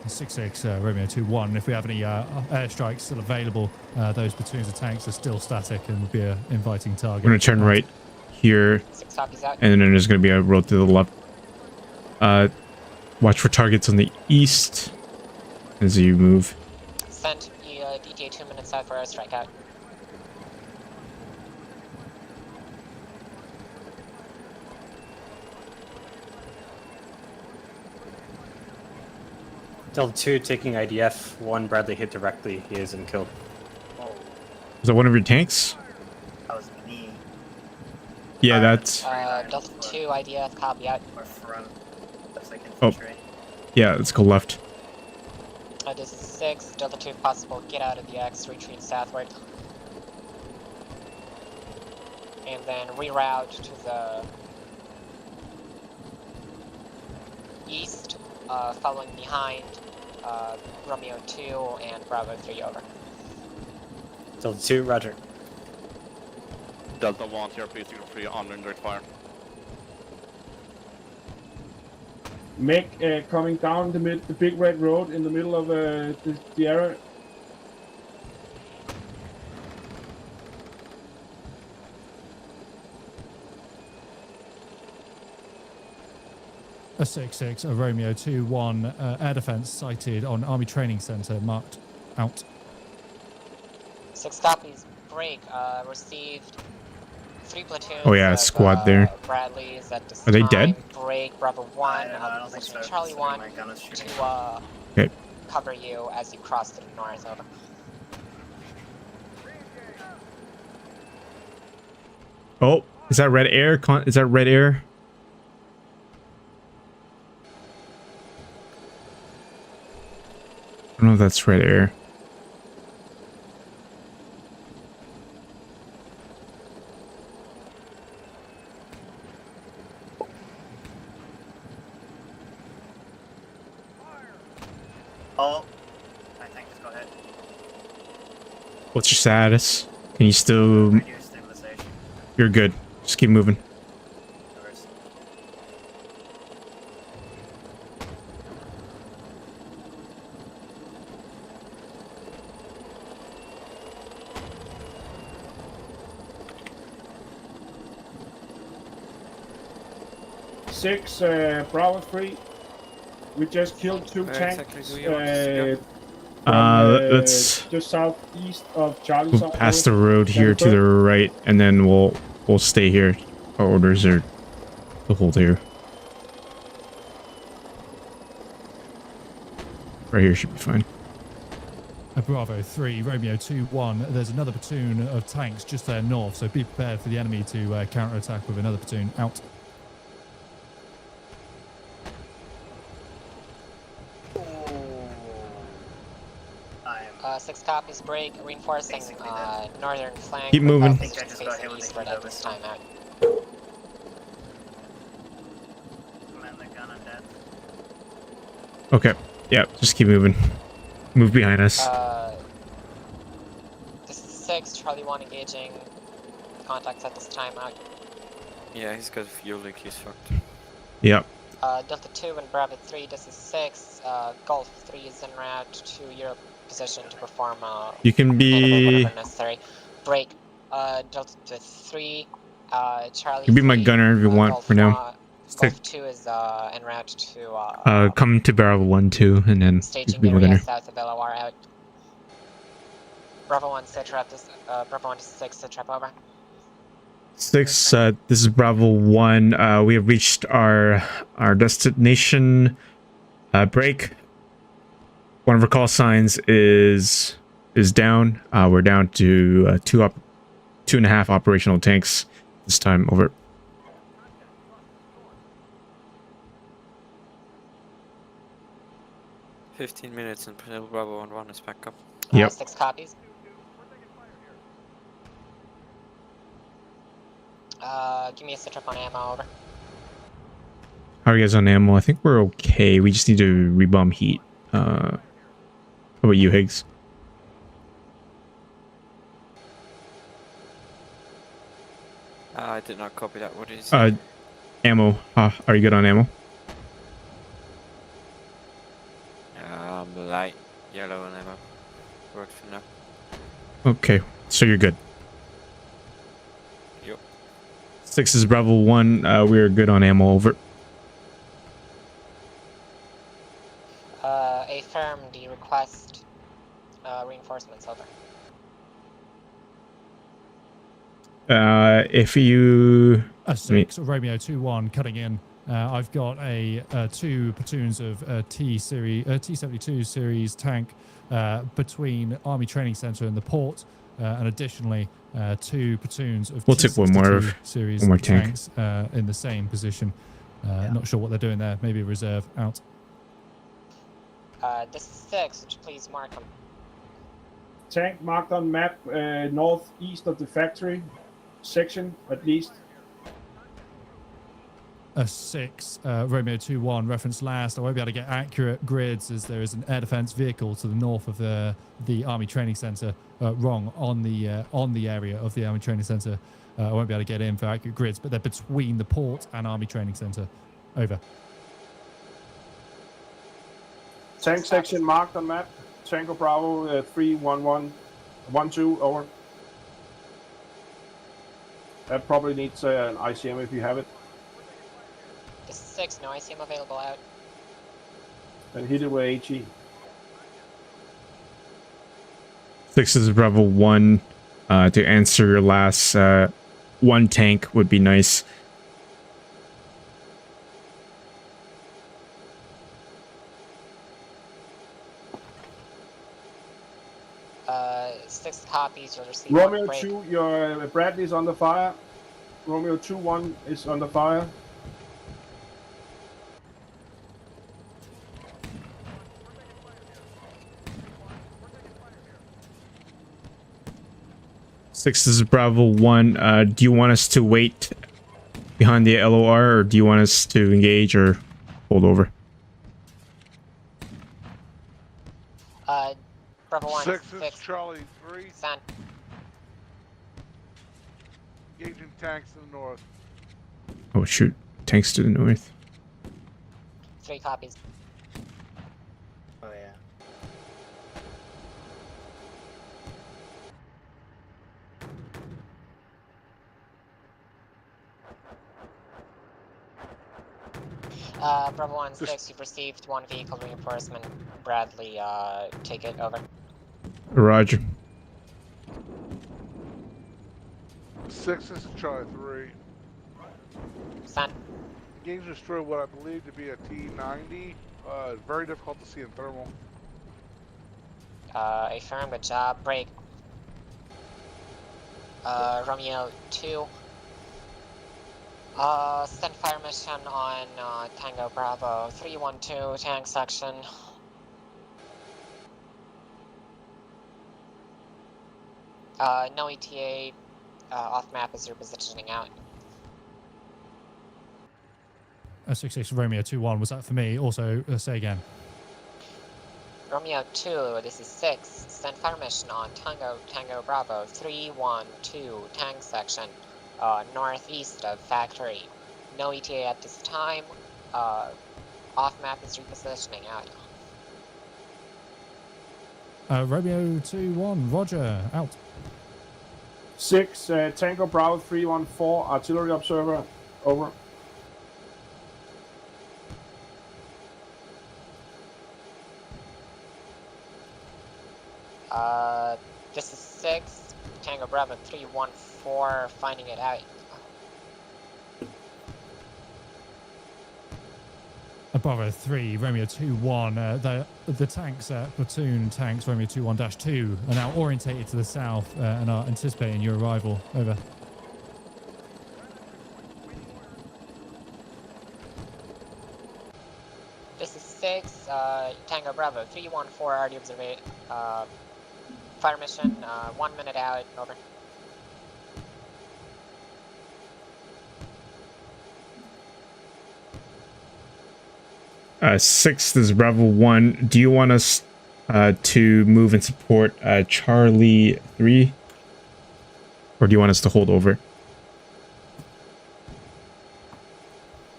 6-6, Romeo 2-1. If we have any airstrikes still available, those platoons of tanks are still static and would be an inviting target. We're going to turn right here, 6 copies out. and then there's going to be a road to the left. Watch for targets on the east as you move. Sent DTA 2 minutes out for airstrike out. Delta 2 taking IDF. 1 Bradley hit directly. He isn't killed. Is that one of your tanks? That was me. Yeah, that's... Delta 2 IDF, copy out. Or front. That's like Oh, infantry. yeah, let's go left. This is 6, Delta 2 if possible, get out of the X, retreat southward. And then reroute to the east, following behind Romeo 2 and Bravo 3, over. Delta 2, roger. Delta 1, TRP 03 under indirect fire. Meg coming down the big red road in the middle of the area. A 6-6, a Romeo 2-1, air defense sighted on Army Training Center, marked out. 6 copies, break, received 3 platoons. Oh yeah, of, squad there. Bradleys at this Are they time. dead? Break, Bravo 1, I don't think so. Charlie 1 My gun is shooting. to Okay. cover you as you cross to the north, over. Oh, is that red air? Is that red air? I don't know if that's red air. Oh. I think just go ahead. What's your status? Can you still... Reduce stabilization. You're good. Just keep moving. Reverse. Six, Bravo 3. We just killed 2 Where tanks. exactly do you want us to go? Let's Just southeast of Charlie. move past the road here to the right, and then we'll stay here. Our orders are to hold here. Right here should be fine. A Bravo 3, Romeo 2-1. There's another platoon of tanks just there north, so be prepared for the enemy to counter-attack with another platoon out. I'm 6 copies, break, reinforcing Basically dead. northern flank. Keep moving. I think I just got hit with the eastward heat at this over. time out. man the gun and dead. Okay. Yeah, just keep moving. Move behind us. This is 6, Charlie 1 engaging contacts at this time out. Yeah, he's got a fuel leak, he's fucked. Yep. Delta 2 and Bravo 3, this is 6, Golf 3 is en route to your position to perform You can be... whatever necessary. Break, Delta 3, Charlie You can be my 3, gunner if you want Golf for now. Golf 2 is en route to Come to barrel 1, 2, and then you staging can be my area gunner. south of LOR out. Bravo 1 set trap, Bravo 1 to 6 set trap, over. 6, this is Bravo 1. We have reached our destination. Break. One of our call signs is down. We're down to 2.5 operational tanks this time, over. 15 minutes until Bravo 1-1 is back up. Yep. 6 copies. Give me a sit rep on ammo, over. How are you guys on ammo? I think we're okay. We just need to rebomb heat. How about you, Higgs? I did not copy that. What did you say? Ammo. Are you good on ammo? Light yellow and ammo. Work for now. Okay, so you're good. Yep. 6 is Bravo 1. We're good on ammo, over. A firm, do you request reinforcements, over? If you... A 6, Romeo 2-1, cutting in. I've got a 2 platoons of T-72 series tank between Army Training Center and the port, and additionally 2 platoons of We'll take one more series tank. tanks in the same position. Not sure what they're doing there. Maybe a reserve out. This is 6, would you please mark them? Tank marked on map northeast of the factory section, at least. A 6, Romeo 2-1, reference last. I won't be able to get accurate grids as there is an air defense vehicle to the north of the Army Training Center. Wrong, on the area of the Army Training Center. I won't be able to get in for accurate grids, but they're between the port and Army Training Center. Over. Tank section marked on map. Tango Bravo 31112, over. That probably needs an ICM if you have it. This is 6, no ICM available, out. And hit it with HE. 6 is Bravo 1. To answer your last 1 tank would be nice. Six copies, you'll receive Romeo one break. 2, your Bradley's under fire. Romeo 2-1 is under fire. Six is Bravo 1. Do you want us to wait behind the LOR, or do you want us to engage or hold over? Bravo 1, 6 is Charlie 3. Send. Engaging tanks in the north. Oh shoot, tanks to the north. 3 copies. Oh yeah. Bravo 1, 6, you've received 1 vehicle reinforcement. Bradley, take it, over. Roger. 6 is Charlie 3. Send. Engage and destroy what I believe to be a T-90. Very difficult to see in thermal. Affirm, good job. Break. Romeo 2. Send fire mission on Tango Bravo 312 tank section. No ETA. Off map as you're positioning out. 6-6 Romeo 2-1, was that for me? Also, say again. Romeo 2, this is 6. Send fire mission on Tango Bravo 312 tank section, northeast of factory. No ETA at this time. Off map is repositioning out. Romeo 2-1, Roger, out. 6, Tango Bravo 314, artillery observer, over. This is 6, Tango Bravo 314, finding it out. Bravo 3, Romeo 2-1. The tanks, platoon tanks, Romeo 2-1-2, are now orientated to the south and are anticipating your arrival. Over. This is 6, Tango Bravo 314 RD observation. Fire mission. 1 minute out. Over. Six, this is Bravo 1. Do you want us to move and support Charlie 3? Or do you want us to hold over?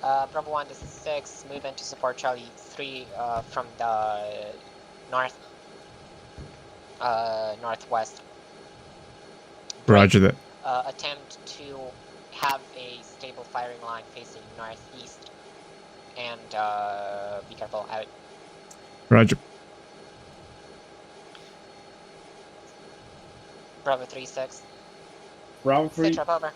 Bravo 1, this is 6. Move in to support Charlie 3 from the northwest. Roger that. Attempt to have a stable firing line facing northeast. And be careful out. Roger. Bravo 3-6. Bravo 3. Sit over.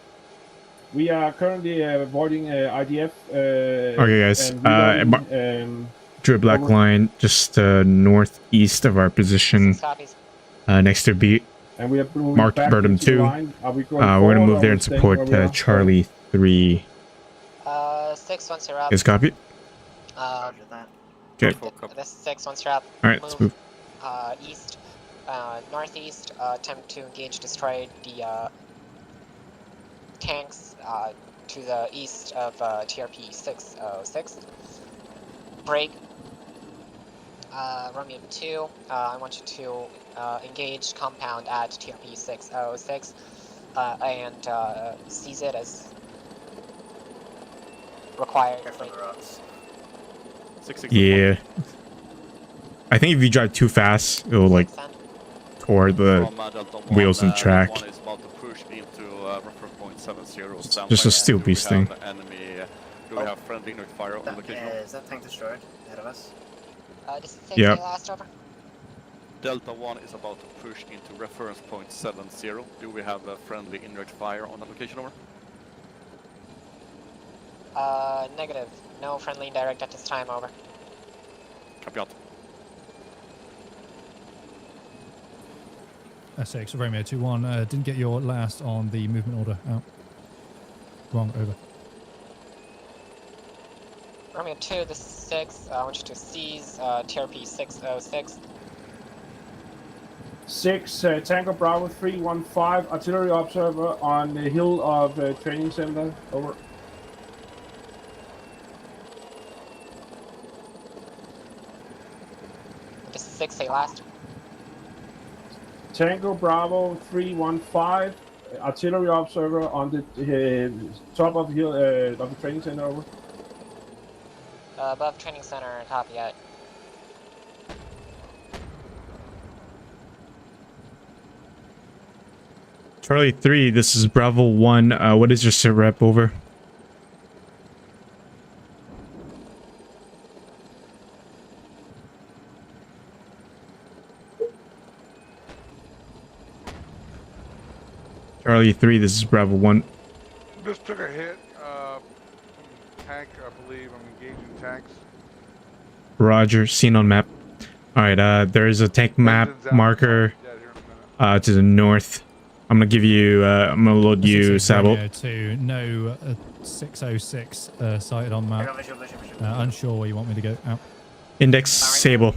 We are currently avoiding IDF. Okay, guys. And reloading, drew a black over. line just northeast of our position. 6 copies. Next to beat. And we are moving Marked back Burnham into the 2. line. Are we going We're forward going to or move there are and we staying support where we are? Charlie 3. 6 once you're up. Is copy? Roger that. Okay. This 6 once you're up. Alright, let's move. East. Northeast. Attempt to engage, destroy the tanks to the east of TRP 606. Break. Romeo 2, I want you to engage compound at TRP 606 and seize it as required. Careful the rocks. 6 Yeah. I think if you drive too fast, it'll like toward the wheels and track. One is about to push into reference point 70. Just a steel beast thing. Do we have friendly inert fire on the location? Is that tank destroyed ahead of us? This is 6 Yep. last over. Delta 1 is about to push into reference point 70. Do we have a friendly inert fire on that location over? Negative. No friendly direct at this time, over. Copy out. S6, Romeo 2-1. Didn't get your last on the movement order. Out. Wrong, over. Romeo 2, this is 6. I want you to seize TRP 606. 6, Tango Bravo 315, artillery observer on the hill of training center. Over. This is 6, say last. Tango Bravo 315, artillery observer on the top of the hill of the training center. Over. Above training center, copy out. Charlie 3, this is Bravo 1. What is your sit rep? Over. Charlie 3, this is Bravo 1. Just took a hit. Tank, I believe. I'm engaging tanks. Roger, seen on map. Alright, there is a tank map marker to the north. I'm gonna give you, I'm gonna load you, Sable. To no 606 sighted on map. Unsure where you want me to go. Out. Index, Sable.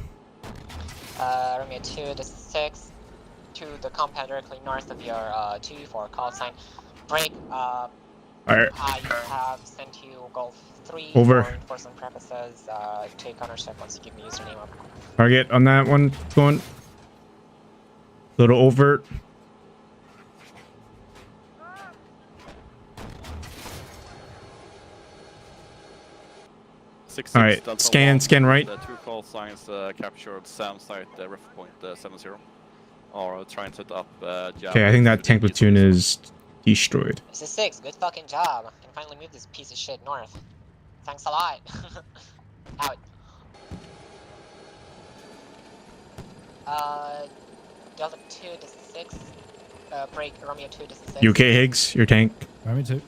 Romeo 2, this is 6. To the compound directly north of your 2 for call sign. Break. Alright. I have sent you Golf 3 Over. for enforcement purposes. Take ownership once you give me username. Over. Target on that one, going. Little overt. All right, scan right. The 2 call signs captured SAM site ref point 70. Or try and set up Okay, I think that tank platoon is destroyed. This is 6, good fucking job. I can finally move this piece of shit north. Thanks a lot. Out. Delta 2 to 6. Break Romeo 2 to 6. You okay, Higgs? Your tank? Romeo 2.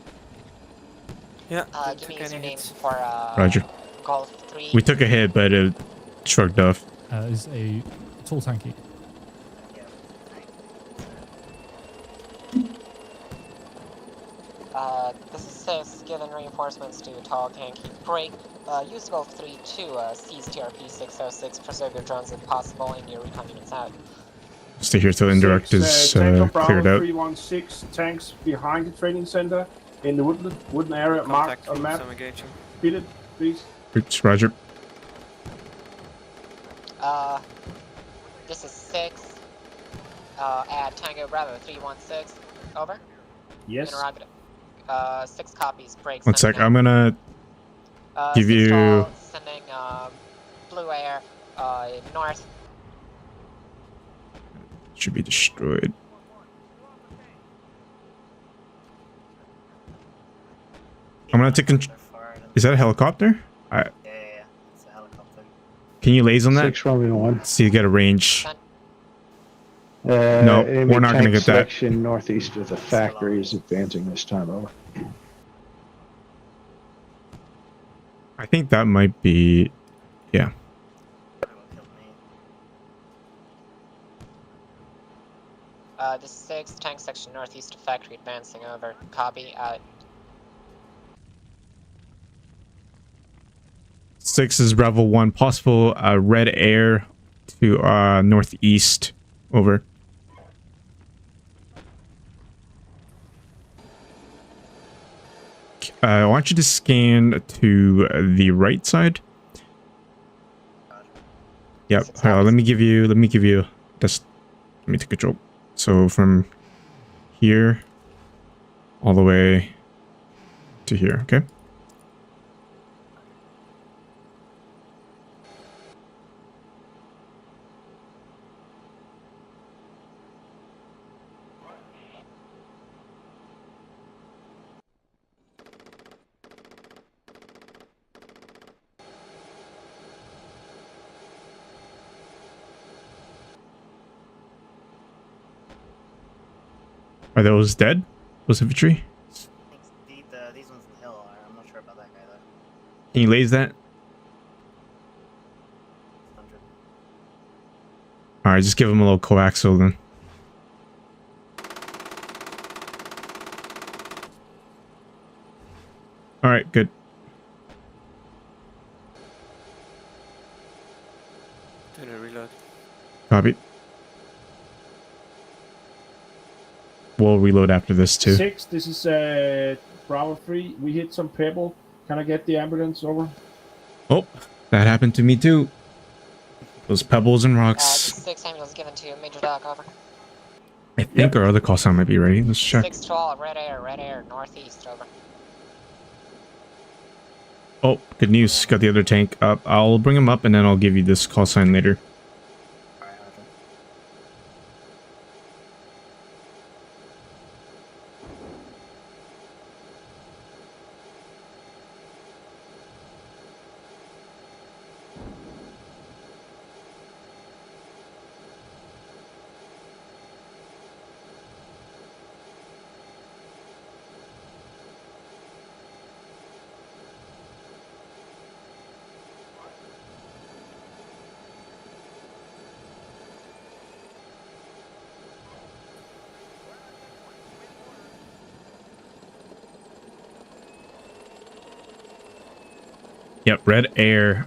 Yeah. Give me username for Roger. Golf 3. We took a hit, but it shrugged off. Is a tall tanky. This is 6, given reinforcements to tall tanky. Break. use Wolf 3 to seize TRP 606, preserve your drones if possible, and your recon units out. Stay here till indirect is Tango Bravo cleared out. 316 tanks behind the training center in the wooden area marked on map. Beat it, please. Oops, roger. This is 6. Add Tango Bravo 316. Over. Yes. Interrogative. 6 copies. Break. One sec. sending out. I'm gonna give 6 you. tall, sending blue air north. Should be destroyed. I'm gonna take control. Is that a helicopter? Yeah, it's a helicopter. Can you laze on that? 6-1. So you get a range. No, Enemy we're not gonna tank get that. section northeast of the factory is advancing this time. Over. I think that might be. Yeah. The 6 tank section northeast of factory advancing over. Copy. 6 is Bravo 1. Possible red air to northeast. Over. I want you to scan to the right side. Yep. Let me give you. Just let me take control. So from here all the way to here. Okay. Are those dead? Those infantry? These ones in the hill are. I'm not sure about that guy though. Can you laze that? 100. Alright, just give him a little coaxial then. Alright, good. Did I reload? Copy. We'll reload after this too. 6, this is Bravo 3. We hit some pebble. Can I get the ambulance over? Oh, that happened to me too. Those pebbles and rocks. 6 ambulance given to Major Doc. Over. I think our other call sign might be ready. Let's check. 612 red air northeast. Over. Oh, good news. Got the other tank up. I'll bring him up and then I'll give you this call sign later. Yep, red air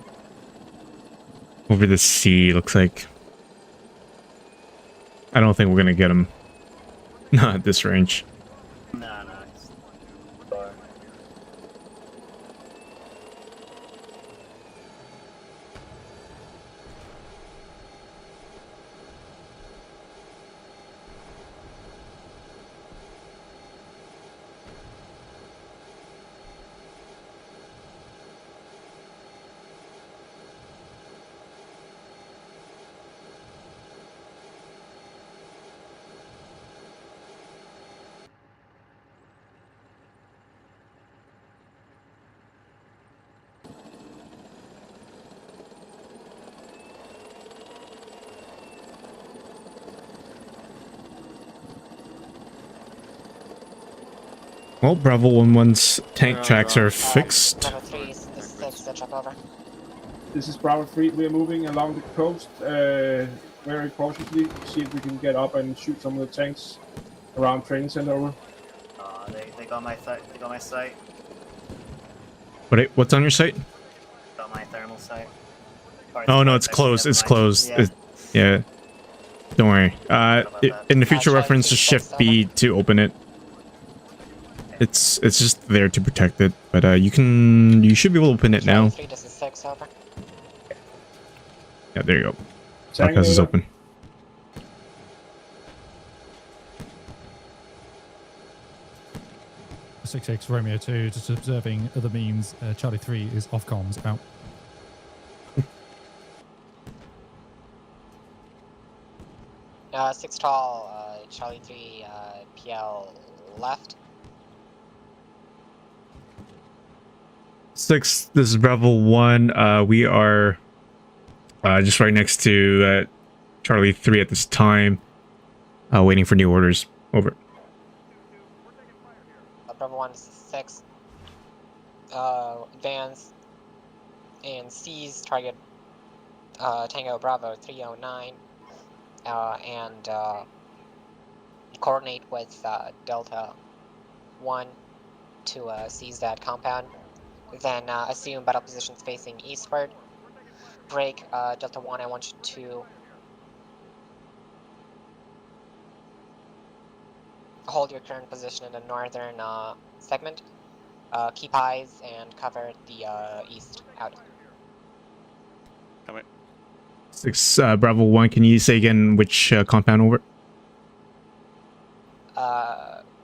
over the sea, looks like. I don't think we're gonna get him. Not at this range. No. Well, Bravo 1-1's tank tracks are fixed. Bravo 3, this is 6, check over. This is Bravo 3. We're moving along the coast very cautiously. See if we can get up and shoot some of the tanks around training center. Over. They got my sight. They got my sight. What's on your site? my thermal site. Oh no, it's closed. It's closed. Yeah. Yeah. Don't worry. In the future Charlie reference, just 36, shift B to open it. It's just there to protect it, but you should be able to open it Charlie now. 3, this is 6, over. Yeah, there you go. Tango Podcast is leader. open. Six Romeo 2, just observing other means. Charlie 3 is off comms, out. Six tall, Charlie 3, PL left. 6, this is Bravo 1. We are just right next to Charlie 3 at this time, waiting for new orders. Over. Bravo 1 is 6. Advance and seize target Tango Bravo 309 and coordinate with Delta 1 to seize that compound. Then assume battle positions facing eastward. Break Delta 1, I want you to hold your current position in the northern segment. Keep eyes and cover the east out. Come in. 6, Bravo 1, can you say again which compound over?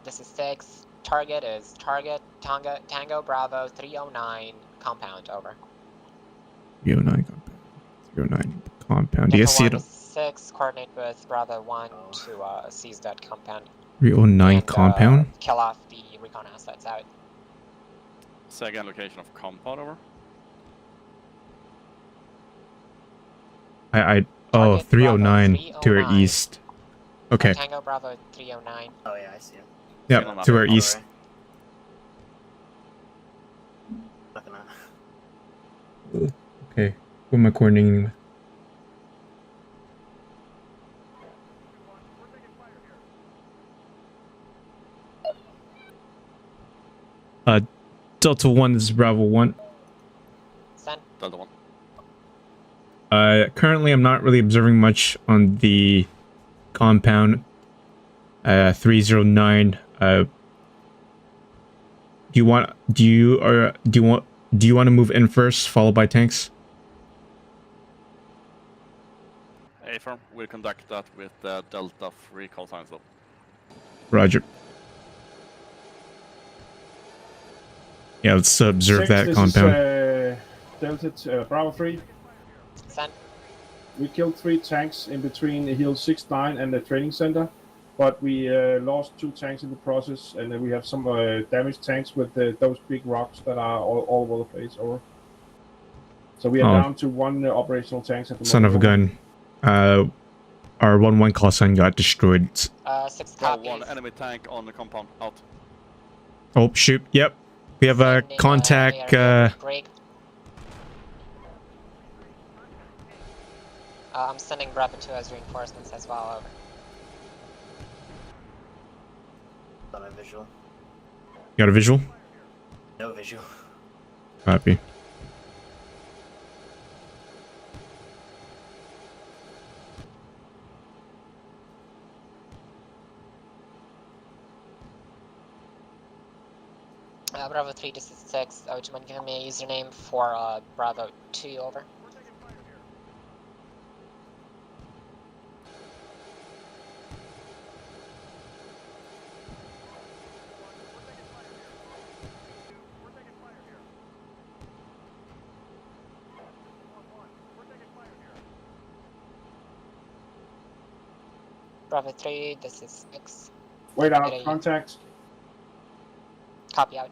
This is 6. Target is Tango Bravo 309 compound, over. 309 compound. 309 compound. Do you Delta see 1 it? is 6. Coordinate with Bravo 1 to seize that compound. 309 and, compound? Kill off the recon assets out. Second location of compound, over. Oh, Target 309 Bravo to our 309. east. Okay. Tango Bravo 309. Oh yeah, I see it. Yep, to our east. Not gonna... Okay, what am I coordinating with? Delta 1, this is Bravo 1. Send. Delta 1. Currently I'm not really observing much on the compound. 309. Do you want to move in first, followed by tanks? A-firm, we'll conduct that with Delta 3 call signs though. Roger. Yeah, let's observe 6, that this compound. Is, Delta Bravo 3. Send. We killed 3 tanks in between the Hill 6-9 and the training center, but we lost 2 tanks in the process, and then we have some damaged tanks with those big rocks that are all over the place. Over. So we are down to 1 operational tanks at the moment. Son of a gun. Our 1-1 call sign got destroyed. 6 Bravo copies. 1 enemy tank on the compound, out. Oh, shoot. Yep. We have a Sending, contact. break. I'm sending Bravo 2 as reinforcements as well, over. On a visual. Got a visual? No visual. Copy. Bravo 3, this is 6. Would you mind giving me a username for Bravo 2, over? Bravo 3, this is 6. Wait out, Get a- contact. Copy out.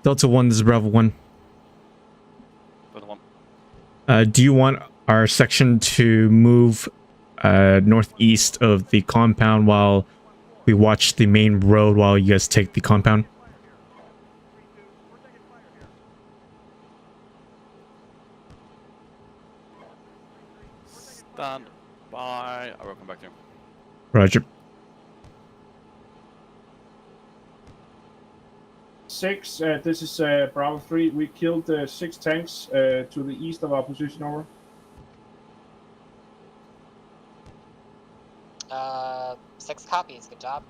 Delta 1, this is Bravo 1. Delta 1. Do you want our section to move northeast of the compound while we watch the main road while you guys take the compound? Stand by. I will come back to you. Roger. 6, this is Bravo 3. We killed 6 tanks to the east of our position, over. 6 copies, good job.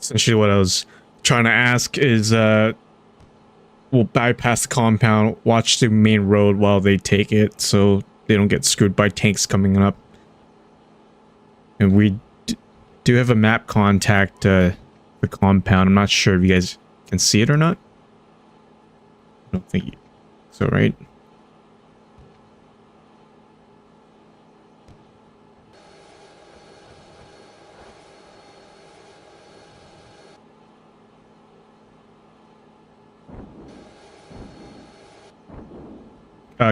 Essentially what I was trying to ask is, we'll bypass the compound, watch the main road while they take it, so they don't get screwed by tanks coming up. And we do have a map contact, the compound. I'm not sure if you guys can see it or not. I don't think so, right?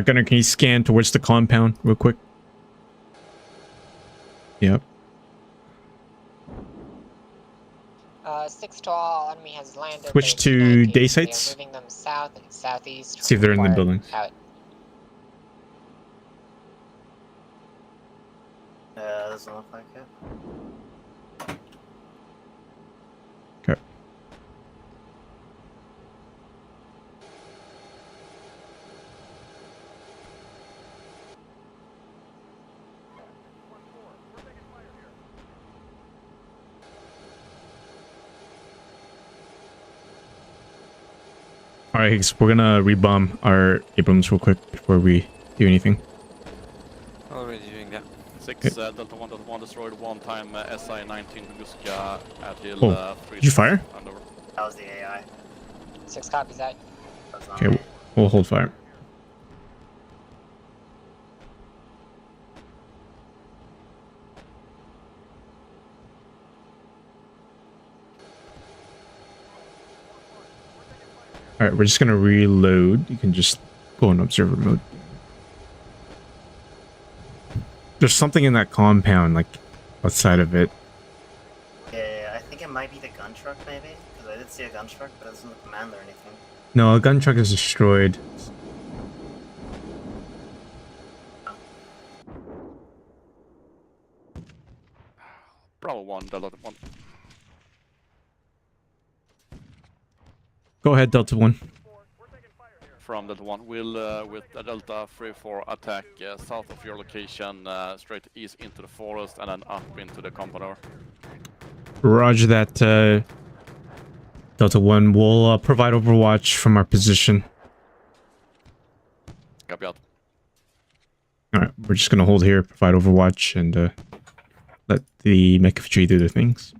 Gunner, can you scan towards the compound real quick? Yep. 6 to all, enemy has landed. Switch They to sniping. day They sights. are moving them south and southeast. See if they're in the Quiet. buildings. Out. Doesn't look like it. Okay. Alright, Higgs, we're gonna rebomb our Abrams real quick before we do anything. Already doing that. 6 Delta 1.1 destroyed one time SI-19 Tunguska at Hill Oh, 3. did you fire? That was the AI. 6 copies, that. That's not Okay, me. we'll hold fire. Alright, we're just gonna reload. You can just go in observer mode. There's something in that compound, like, outside of it. Yeah, I think it might be the gun truck, maybe? Because I did see a gun truck, but it doesn't look manned or anything. No, a gun truck is destroyed. Bravo 1, Delta 1. Go ahead, Delta 1. From Delta 1, will with a Delta 3-4 attack south of your location, straight east into the forest and then up into the compound. Roger that, Delta 1. We'll provide overwatch from our position. Copy out. Alright, we're just gonna hold here, provide overwatch, and let the mech infantry do their things.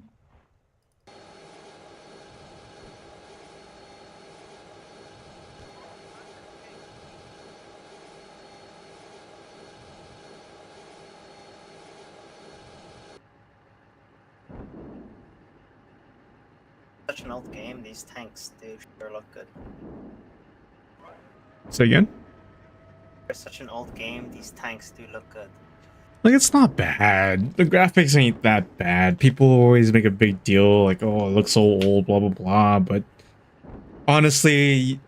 Such an old game, these tanks do sure look good. Say again? For such an old game, these tanks do look good. Like, it's not bad. The graphics ain't that bad. People always make a big deal, like, oh, it looks so old, blah, blah, blah, but honestly,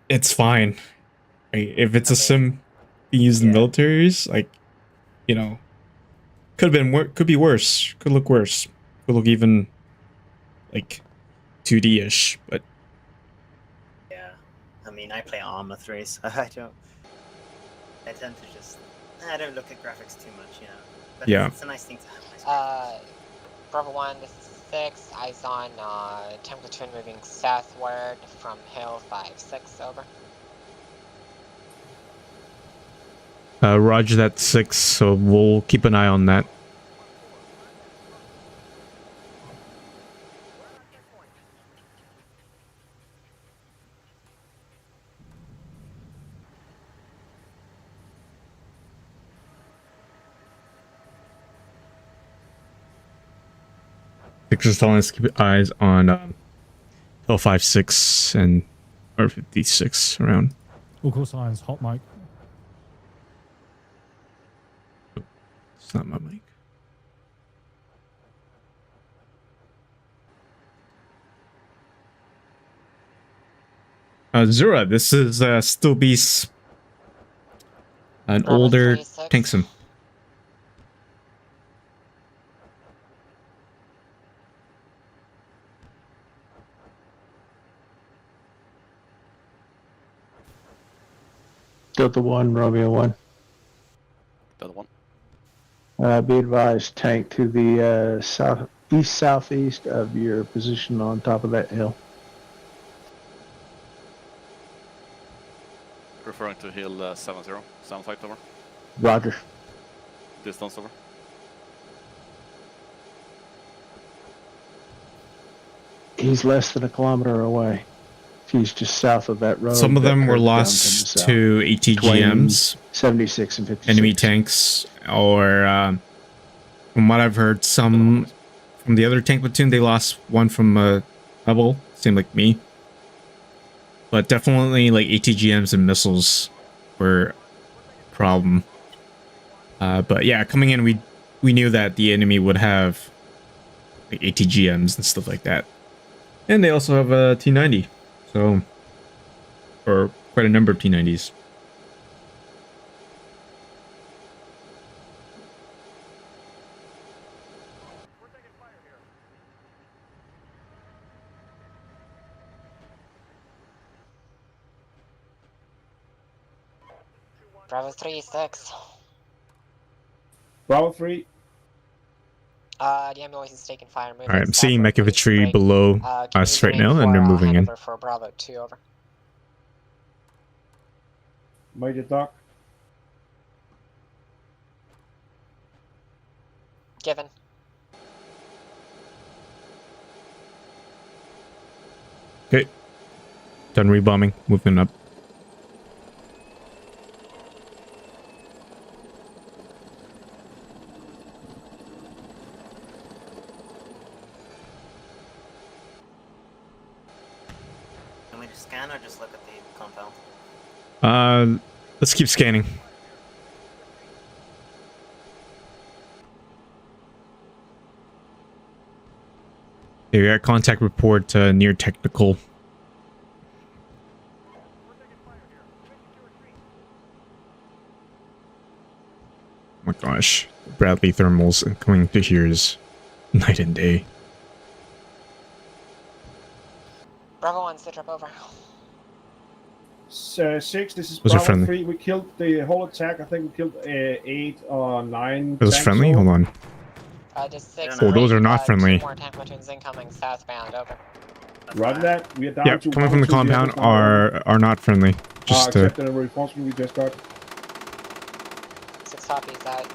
it's fine. Like, if it's a sim being used in militaries, like, you know, could have been could be worse. Could look worse. Could look even, like, 2D-ish, but... Yeah, I mean, I play Arma 3, so I tend to just... I don't look at graphics too much, you know. But yeah. It's a nice thing to have. Bravo 1, this is 6. Eyes on tank platoon moving southward from Hill 5-6, over. Roger that, 6, so we'll keep an eye on that. Six is telling us to keep eyes on L56 and R56 around. All call signs, hot mic. It's not my mic. Zura, this is still Beast, an older tank sim. Delta 1, Romeo 1. Delta 1. Be advised, tank to the southeast of your position on top of that hill. Referring to hill 70. Sound flight over. Roger. Distance over. He's less than a kilometer away. He's just south of that road. Some of that them were curves down lost the south. to ATGMs, 76 and 56. enemy tanks, or from what I've heard, some from the other tank platoon, they lost one from a rebel, same like me. But definitely like ATGMs and missiles were a problem. But yeah, coming in, we knew that the enemy would have like ATGMs and stuff like that. And they also have a T90, so, or quite a number of T90s. Bravo 3-6. Bravo 3. The ambulance is taking fire. All right, I'm seeing mech infantry below us right now, and they're moving in. For Bravo 2, over. Major Doc. Given. Okay. Done rebombing. Moving up. Can we just scan or just look at the compound? Let's keep scanning. Yeah, we got contact report near technical. Oh my gosh, Bradley thermals coming to here is night and day. Bravo 1, sit up, over. 6, this is Those are Bravo friendly. 3. We killed the whole attack. I think we killed 8 or 9. Those tanks friendly? all. Hold on. Just 6. Oh, those are not friendly. 2 more tank platoons incoming southbound, over. Roger that. We are down Yep, to coming one from the to other compound side. are not friendly. Just Except the reinforcement we just got. 6 copies out.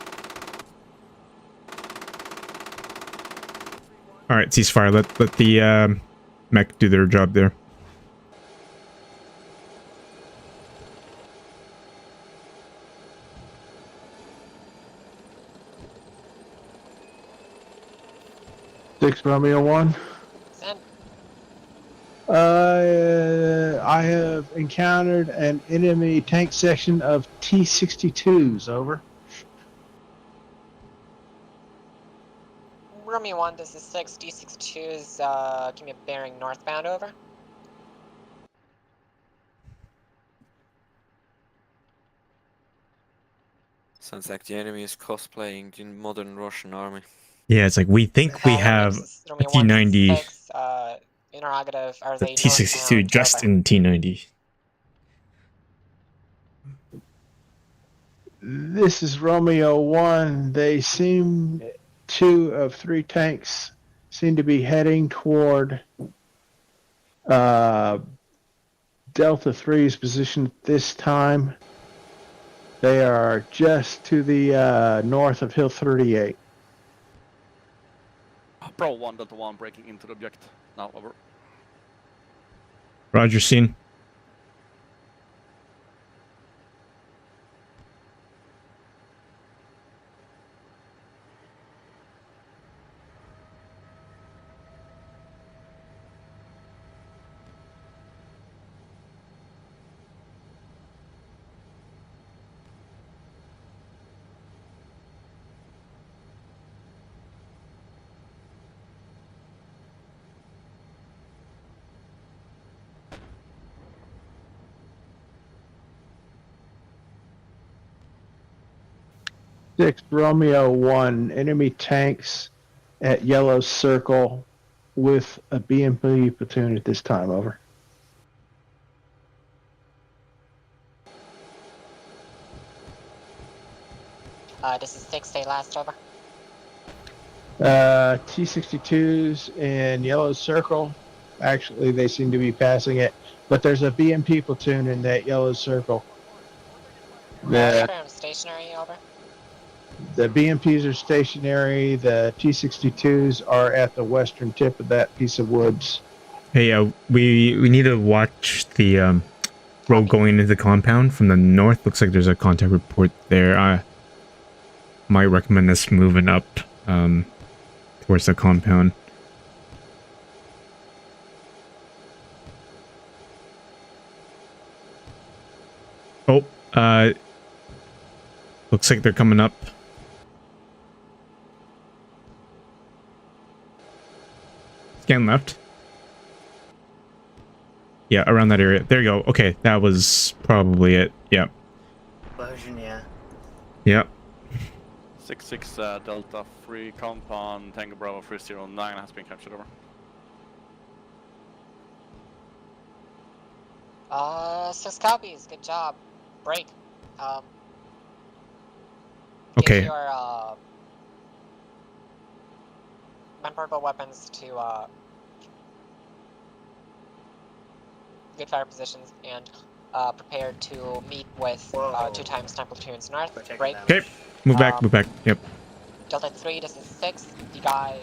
all right, ceasefire. Let the mech do their job there. Six Romeo 1. Send. I have encountered an enemy tank section of T-62s, over. Romeo 1, this is 6. D62s, give me a bearing northbound, over. Sounds like the enemy is cosplaying the modern Russian army. Yeah, it's like we think we have a Romeo 1, T90, 6, interrogative, are the they T62 northbound, just over. in T90. This is Romeo 1. They seem, 2 of 3 tanks seem to be heading toward Delta 3's position at this time. They are just to the north of Hill 38. Bravo 1, Delta 1, breaking into the object. Now, over. Roger, scene. Six Romeo 1. Enemy tanks at Yellow Circle with a BMP platoon at this time, over. This is 6, stay last, over. T-62s in yellow circle. Actually, they seem to be passing it, but there's a BMP platoon in that yellow circle. Confirm stationary, over. The BMPs are stationary. The T-62s are at the western tip of that piece of woods. Hey, we need to watch the road going into the compound from the north. Looks like there's a contact report there. I might recommend us moving up towards the compound. Oh, looks like they're coming up. Scan left. Yeah, around that area. There you go. Okay, that was probably it. Yeah. Explosion, yeah. Yep. 66 Delta 3 compound Tango Bravo 309 has been captured, over. 6 copies, good job. Break. Okay. Use your non-portable weapons to good fire positions and prepare to meet with 2 times 10 platoons north. Break. Okay, move back, move back. Yep. Delta 3, this is 6. You got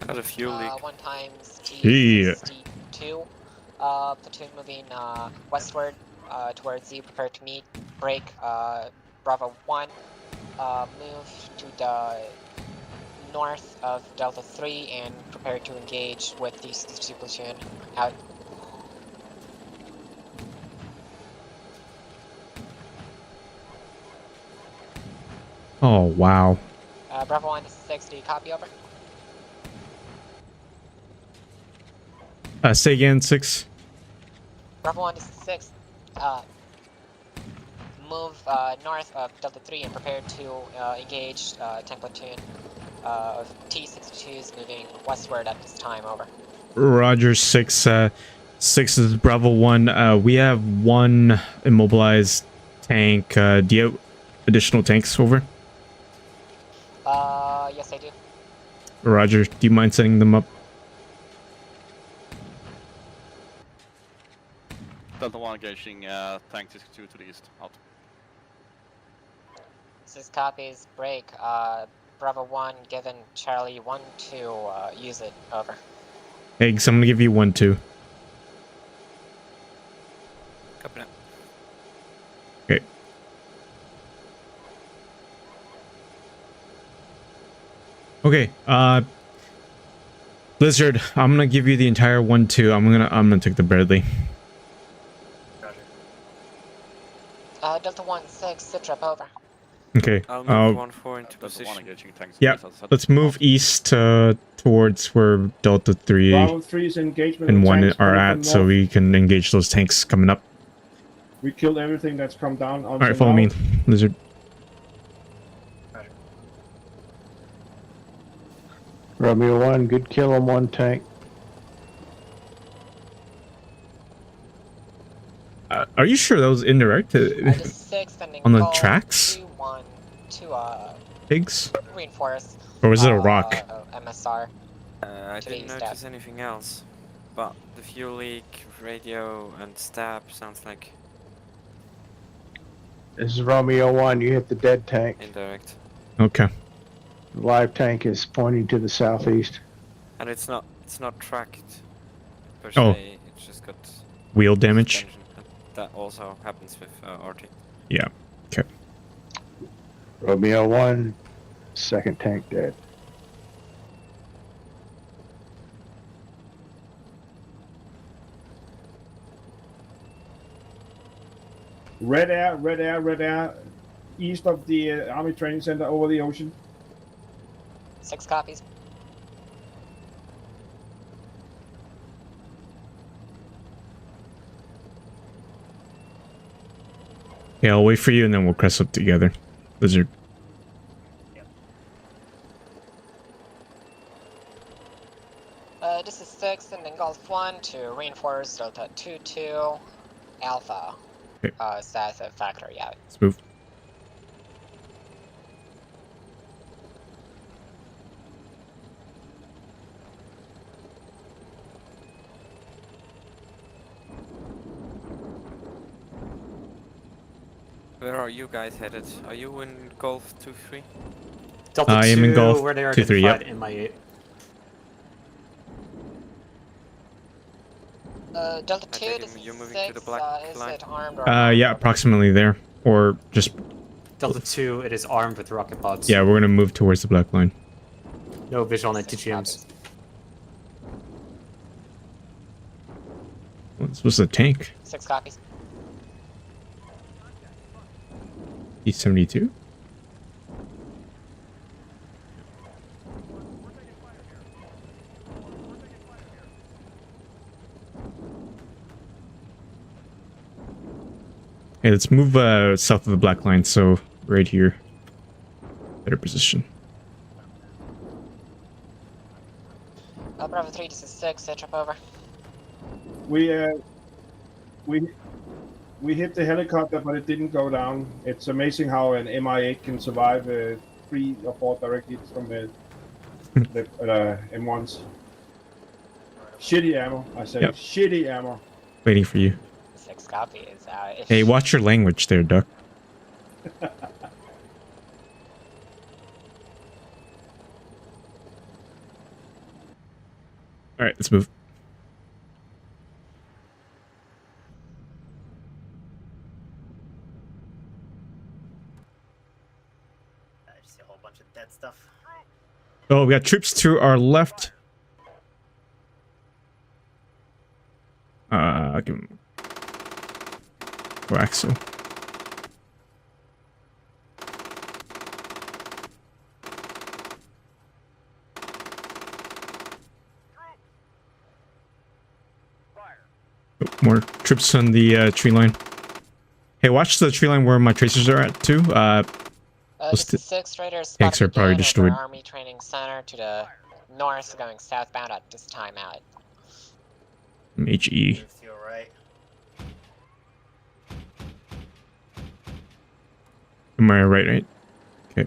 Got a fuel leak. 1 times Yeah. T62. Platoon moving westward towards you. Prepare to meet. Break. Bravo 1. Move to the north of Delta 3 and prepare to engage with the 62 platoon. Out. Oh, wow. Bravo 1 to 60. Copy, over. Say again, 6. Bravo 1 to 6. Move north of Delta 3 and prepare to engage 10 platoon of T-62s moving westward at this time, over. Roger, 6. 6 is Bravo 1. We have 1 immobilized tank. Do you have additional tanks, over? Yes, I do. Roger, do you mind setting them up? Delta 1 engaging tank 62 to the east. Out. 6 copies, break. Bravo 1 given Charlie 1 to use it, over. Eggs, I'm gonna give you 1, 2. Copy that. Okay. Okay, Blizzard, I'm gonna give you the entire 1, 2. I'm gonna take the Bradley. Delta 1, 6, sit rep, over. Okay. I'll move 1-4 into Delta 1 position. engaging tank Yeah, 62 outside. let's move east towards where Delta 3 Bravo 3's engagement and with 1 tanks are coming at, from so north. we can engage those tanks coming up. We killed everything that's come down. All right, follow me, Lizard. Romeo 1, good kill on 1 tank. Are you sure that was indirect? Just 6 sending On the call tracks? 2-1 to Pigs? reinforce. Or was it a rock? MSR. I To the didn't east, notice anything else, but the fuel leak, radio, and stab sounds like This is Romeo 1, you hit the dead tank. indirect. Okay. The live tank is pointing to the southeast. And it's not tracked per Oh. se, it's just got Wheel damage? suspension. And that also happens with RT. Yeah. Okay. Romeo 1, second tank dead. Red air, red air, red air. East of the Army Training Center over the ocean. 6 copies. Yeah, I'll wait for you and then we'll crest up together. Lizard. This is 6 and then Golf 1 to reinforce Delta 2-2 Alpha. Okay. South of factory out. Let's move. Where are you guys headed? Are you in Golf 2-3? Delta I am in 2, Golf where they are 2-3, yep. identified MI8. Delta I 2, take this it is you're moving to the 6, black is line? it armed or not? Yeah, approximately there. Or just... Delta 2, it is armed with rocket pods. Yeah, we're gonna move towards the black line. No visual on TGMs. Well, this was a tank. 6 copies. E-72? Okay, let's move south of the black line, so right here. Better position. Bravo 3, this is 6, trip over. We hit the helicopter, but it didn't go down. It's amazing how an MI8 can survive 3 or 4 direct hits from the M1s. Shitty ammo, I say. Yep. Shitty ammo. Waiting for you. 6 copies. Hey, watch your language there, Duck. Alright, let's move. I just see a whole bunch of dead stuff. Oh, we got troops to our left. Give him coaxial. Oh, more troops on the tree line. Hey, watch the tree line where my tracers are at too. This is 6 Raiders. Tanks are probably destroyed. Army Training Center to the north, going southbound at this time out. HE. Move to your right. Am I right? Okay.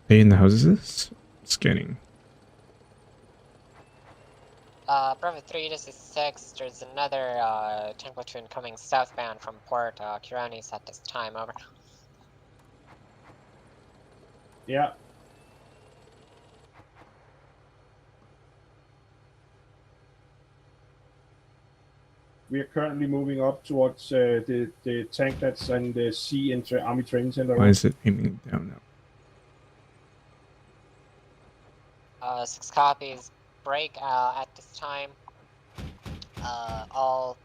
They in the houses? Scanning. Bravo 3, this is 6. There's another tank platoon coming southbound from Port Kiranis at this time, over. Yeah. We are currently moving up towards the tank that's in the C Army Training Center. Why is it aiming down now? 6 copies. Break at this time. All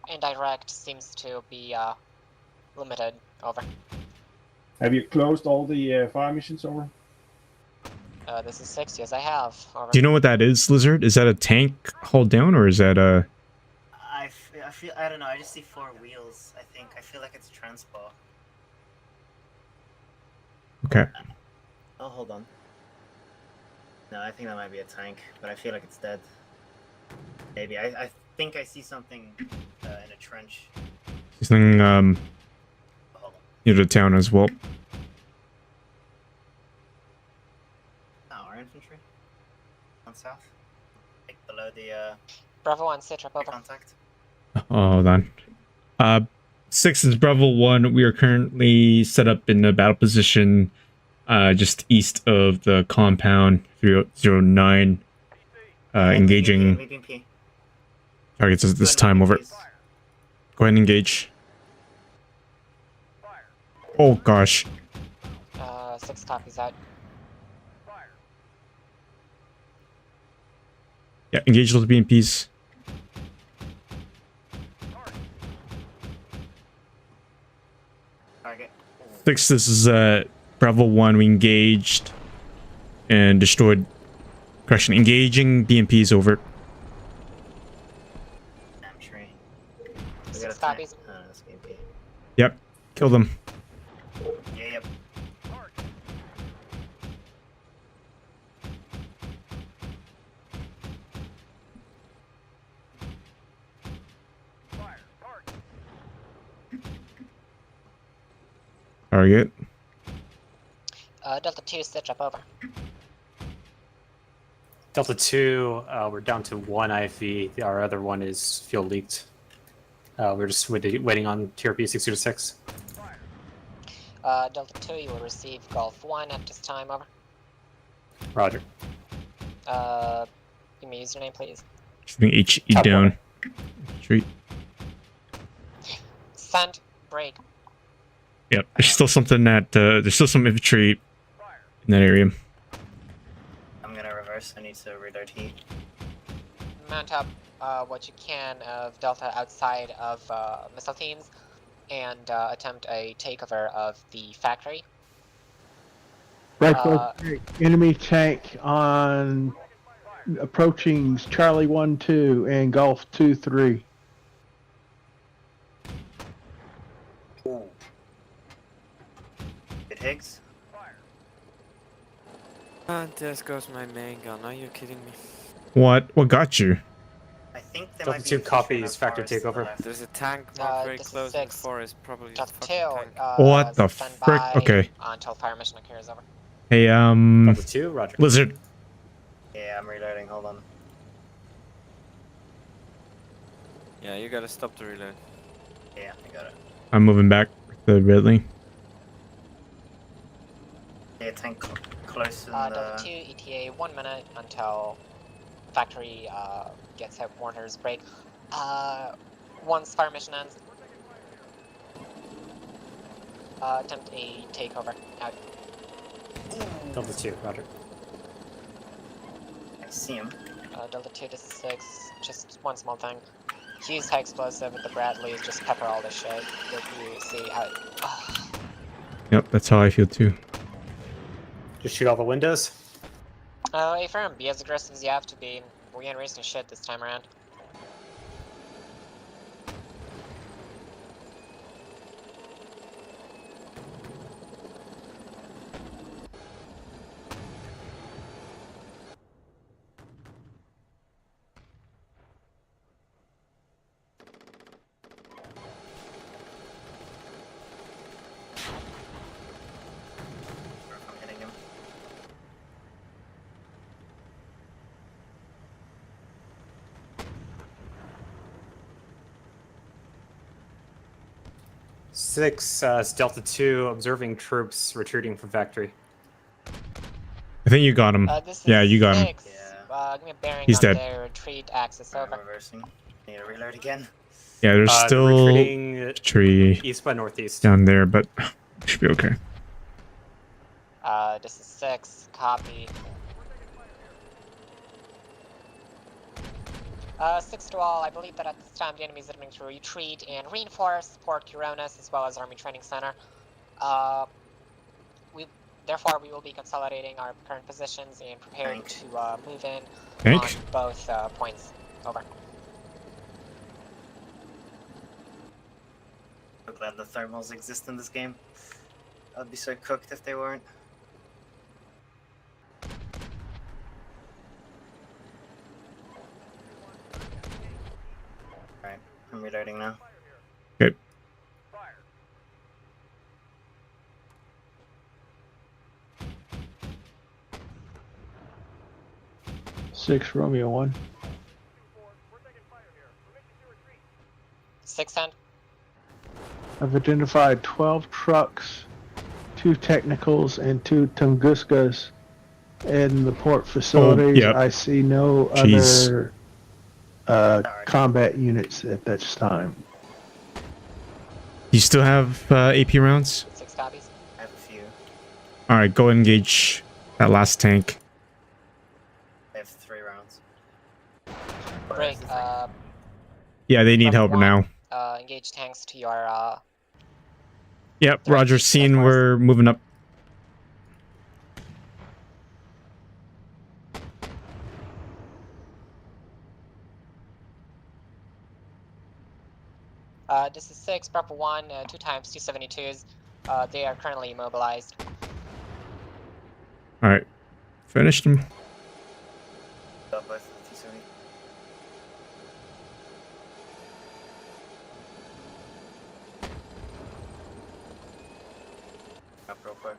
indirect seems to be limited. Over. Have you closed all the fire missions over? This is 6. Yes, I have. Over. Do you know what that is, Lizard? Is that a tank hold down, or is that a... I feel, I don't know, I just see 4 wheels, I think. I feel like it's transport. Okay. Oh, hold on. No, I think that might be a tank, but I feel like it's dead. Maybe. I think I see something in a trench. Something, near the town as well. Oh, our infantry? On south? Like below the, Bravo 1, sit up over. contact? Oh, hold on. 6 is Bravo 1. We are currently set up in a battle position just east of the compound, 309. Engaging targets at this time, over. Go ahead and engage. Oh, gosh. 6 copies out. Yeah, engage those BMPs. Target. 6, this is Bravo 1. We engaged and destroyed Correction, engaging BMPs over. Damn tree. We got 6 a tank. copies. Oh, that's gonna be. Yep, kill them. Yeah, yep. Target. Delta 2, stitch up over. Delta 2, we're down to 1 IFV. Our other one is fuel leaked. We're just waiting on TRP 626. Delta 2, you will receive Golf 1 at this time, over. Roger. Give me username, please. Shooting HE Top down. Street. Send, break. Yep, there's still something that, there's still some infantry in that area. I'm gonna reverse. I need to reload heat. Mount up what you can of Delta outside of missile teams and attempt a takeover of the factory. Enemy tank on approaching Charlie 1-2 and Golf 2-3. It Higgs. And there goes my main gun. Are you kidding me? What? What got you? I think there Delta might be 2 a feature in copies that factory forest to the takeover. left. There's a tank not very this is close in the 6. forest. Probably a Delta fucking 2, tank. What the stand frick? by Okay. until fire mission occurs, over. Hey, Delta 2, Roger. Lizard. Yeah, I'm reloading. Hold on. Yeah, you gotta stop the reload. Yeah, I got it. I'm moving back with the Ridley. Yeah, tank close in Delta the. 2, ETA 1 minute until factory gets headquarters break. Once fire mission ends, attempt a takeover. Out. Delta 2, Roger. I see him. Delta 2 to 6, just one small thing. Use high explosive with the Bradleys, just pepper all this shit that you see how. Yep, that's how I feel too. Just shoot all the windows. Affirm, be as aggressive as you have to be. We ain't racing shit this time around. I'm hitting him. Six, it's Delta 2, observing troops retreating from factory. I think you got him. This is Yeah, you got him. 6. Give me a bearing He's on dead. their retreat axis, I'm over. reversing. Need to reload again. Yeah, there's They're still retreating tree east by northeast. down there, but should be okay. This is 6. Copy. 6 to all. I believe that at this time the enemy is attempting to retreat and reinforce Port Curones as well as Army Training Center. Therefore, we will be consolidating our current positions and preparing to move in Tank? on both points. Over. So glad the thermals exist in this game. I'd be so cooked if they weren't. Alright, I'm reloading now. Okay. Six Romeo 1. 6 end. I've identified 12 trucks, 2 technicals, and 2 Tunguskas in the port facilities. yep. I see no Jeez. other combat units at this time. You still have AP rounds? 6 copies. I have a few. Alright, go engage that last tank. I have 3 rounds. Break. Yeah, they need Number help one. now. Engage tanks to your Yep, Roger, scene, we're moving up. This is 6, Bravo 1, 2 times T-72s. They are currently immobilized. All right, finished him. Got both of the T-70. Up real quick.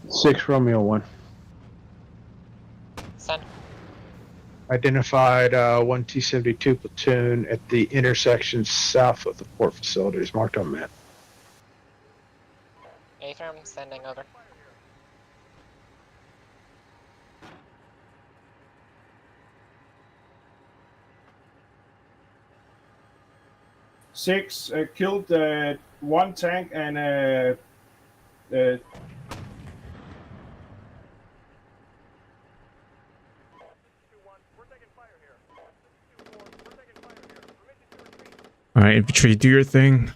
Six Romeo 1. Send. Identified one T-72 platoon at the intersection south of the port facilities marked on map. Affirm, sending over. Six killed one tank and All right, infantry, do your thing.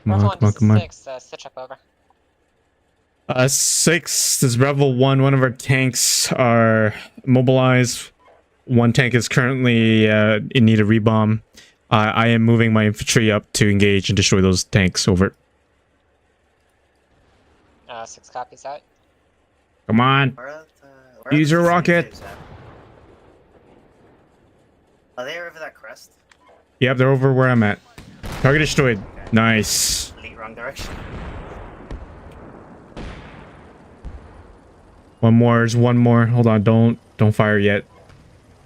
Come on, Bravo 1, come on, this come on. is 6, stitch up over. 6, this is Rebel 1. One of our tanks are mobilized. One tank is currently in need of rebomb. I am moving my infantry up to engage and destroy those tanks. Over. 6 copies out. Come on. Where Use your rocket. Are they over that crest? Yep, they're over where I'm at. Target destroyed. Nice. Complete wrong direction. One more. There's one more. Hold on. Don't fire yet.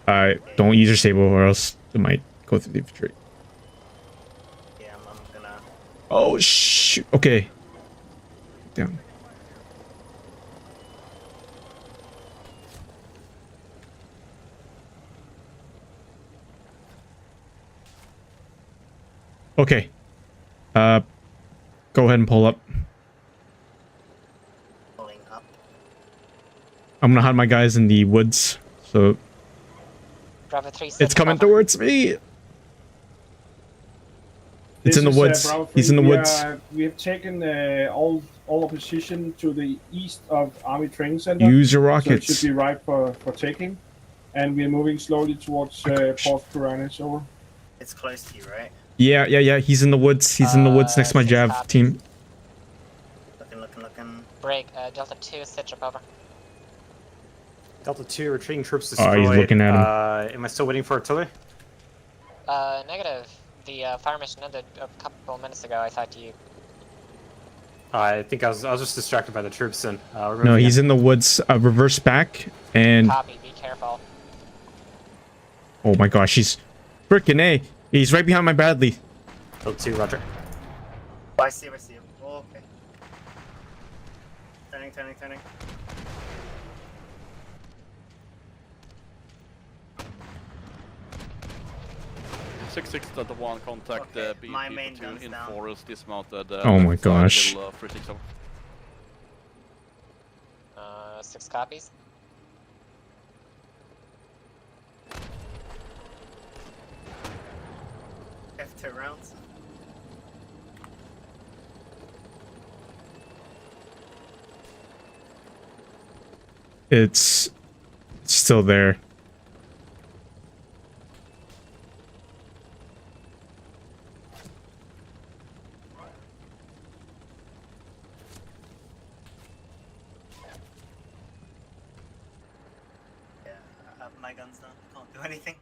Don't use your sable or else it might go through the infantry. Yeah, I'm gonna. Oh shoot. Okay. Down. Okay. Go ahead and pull up. Pulling up. I'm gonna hide my guys in the woods. So Bravo 3, it's coming Bravo. towards me. It's in the this is, woods. Bravo He's in the 3. woods. We have taken all opposition to the east of Army Training Center. Use your So it rockets. should be right for taking. And we're moving slowly towards Port Piranhas. Over. It's close to you, right? Yeah. He's in the woods. He's in the woods next to my 6 Jav copies. team. Looking. Break, Delta 2, stitch up over. Delta 2, retreating troops Oh, destroyed. he's looking at him. Am I still waiting for artillery? Negative. The fire mission ended a couple minutes ago, I thought you. I think I was just distracted by the troops and we're No, moving he's in the woods. Reverse back and Copy, be careful. oh my gosh, he's freaking A. He's right behind my Bradley. Delta 2, roger. Oh, I see him. Oh, okay. Turning. 6-6 Delta 1, contact Okay, B my main platoon gun's in down. forest, dismounted. Oh my left side gosh. till, 360. 6 copies. F2 rounds. It's still there. Yeah, my gun's done. Can't do anything.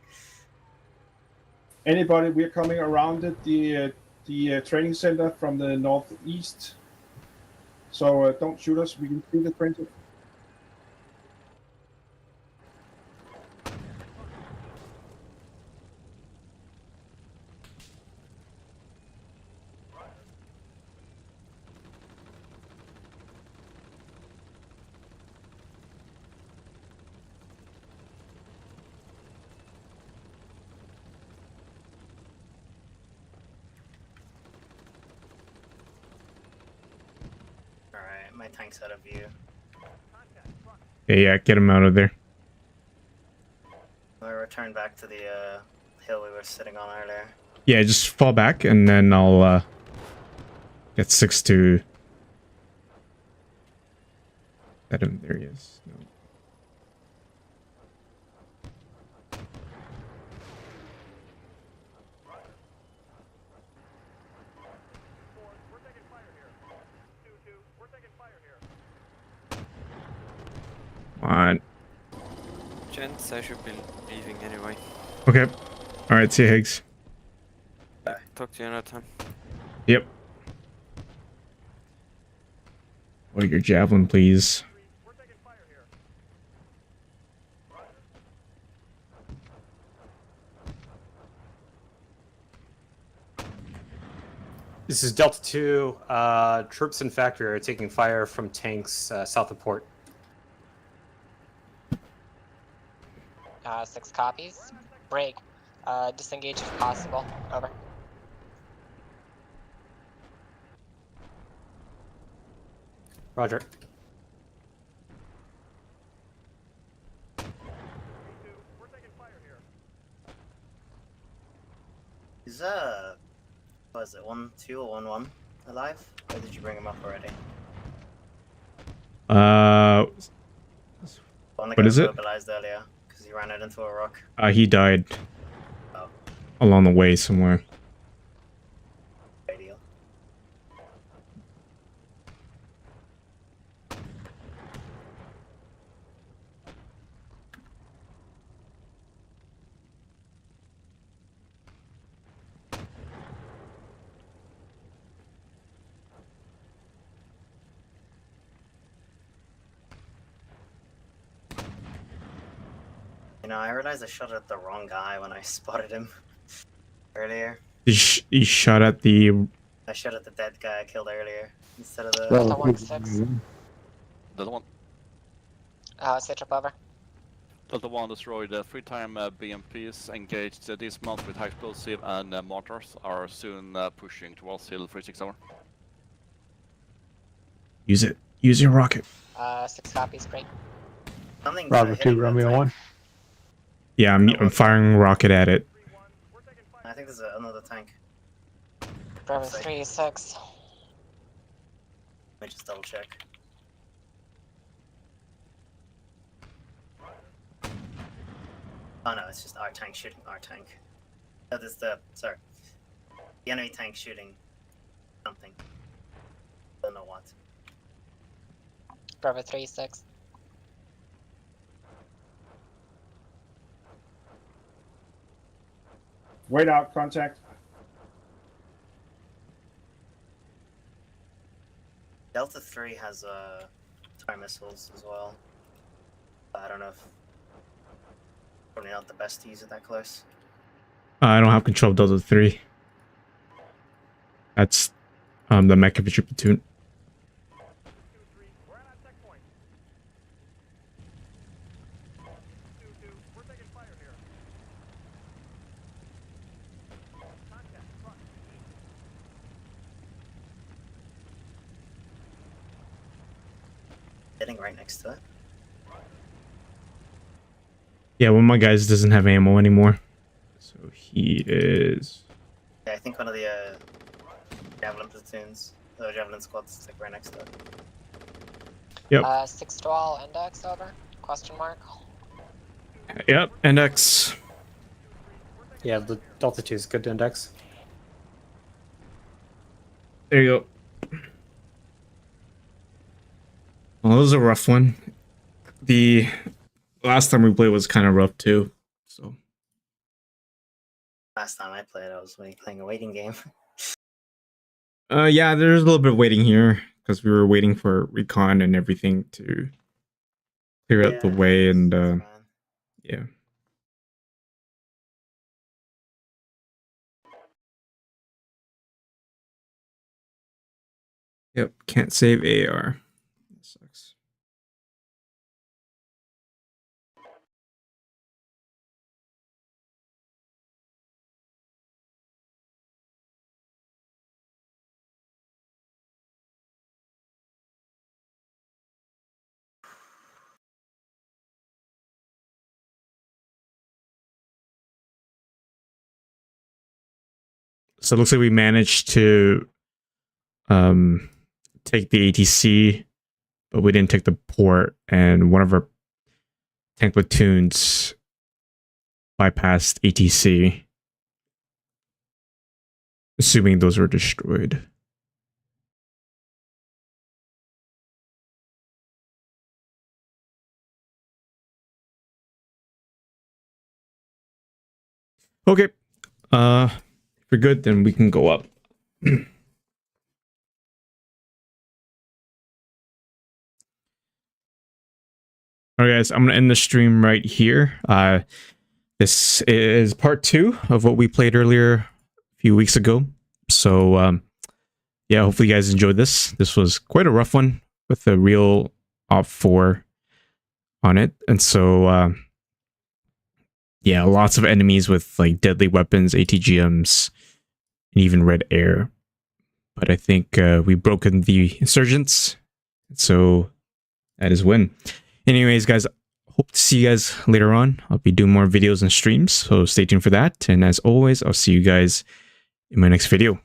Anybody? We're coming around it, the training center from the northeast. So don't shoot us. We can see the printer. my tank's out of view. Yeah, get him out of there. We'll return back to the hill we were sitting on earlier. Yeah, just fall back, and then I'll get 6 to... Let him, there he is. No. Come on. Gents, I should be leaving anyway. Okay. Alright, see you, Higgs. Talk to you another time. Yep. Or your javelin, please. This is Delta 2. Troops and factory are taking fire from tanks south of port. 6 copies. Break. Disengage if possible. Over. Roger. Is what is it, 1-2 or 1-1 alive? Or did you bring him up already? One that What got is it? mobilized earlier because he ran it into a rock. He died. Oh. Along the way somewhere. Radial. You know, I realized I shot at the wrong guy when I spotted him earlier. You shot at the... I shot at the dead guy I killed earlier instead of the. Delta 1-6. Delta 1. Sit up over. Delta 1 destroyed 3-time BMPs, engaged dismount with high explosive and mortars, are soon pushing towards Hill 360. Use it. Use your rocket. 6 copies. Break. Something's Bravo 2, hitting the Romeo tank. 1. Yeah, I'm firing rocket at it. I think there's another tank. Bravo 3-6. Let me just double check. Oh no, it's just our tank shooting our tank. That is the enemy tank shooting something. Don't know what. Bravo 3-6. Wait out, contact. Delta 3 has TIE missiles as well. I don't know if probably not the best to use it that close. I don't have control of Delta 3. That's the mech infantry platoon. Sitting right next to it. Yeah, one of my guys doesn't have ammo anymore. So he is... Yeah, I think one of the javelin platoons, the javelin squads, is like right next to it. Yep. 6 to all. Index over. Question mark. Yep, index. Yeah, the Delta 2 is good to index. There you go. Well, it was a rough one. The last time we played was kind of rough too. So Last time I played, I was playing a waiting game. yeah, there's a little bit of waiting here because we were waiting for recon and everything to clear out the way, and yeah. Yep, can't save AR. That sucks. So it looks like we managed to take the ATC, but we didn't take the port, and one of our tank platoons bypassed ATC. Assuming those were destroyed. Okay. If we're good, then we can go up. Alright guys, I'm gonna end the stream right here. This is part 2 of what we played earlier a few weeks ago. So yeah, hopefully you guys enjoyed this. This was quite a rough one with a real Op4 on it. And so yeah, lots of enemies with like deadly weapons, ATGMs, and even Red Air. But I think we've broken the insurgents. So that is win. Anyways, guys, hope to see you guys later on. I'll be doing more videos and streams, so stay tuned for that. And as always, I'll see you guys in my next video.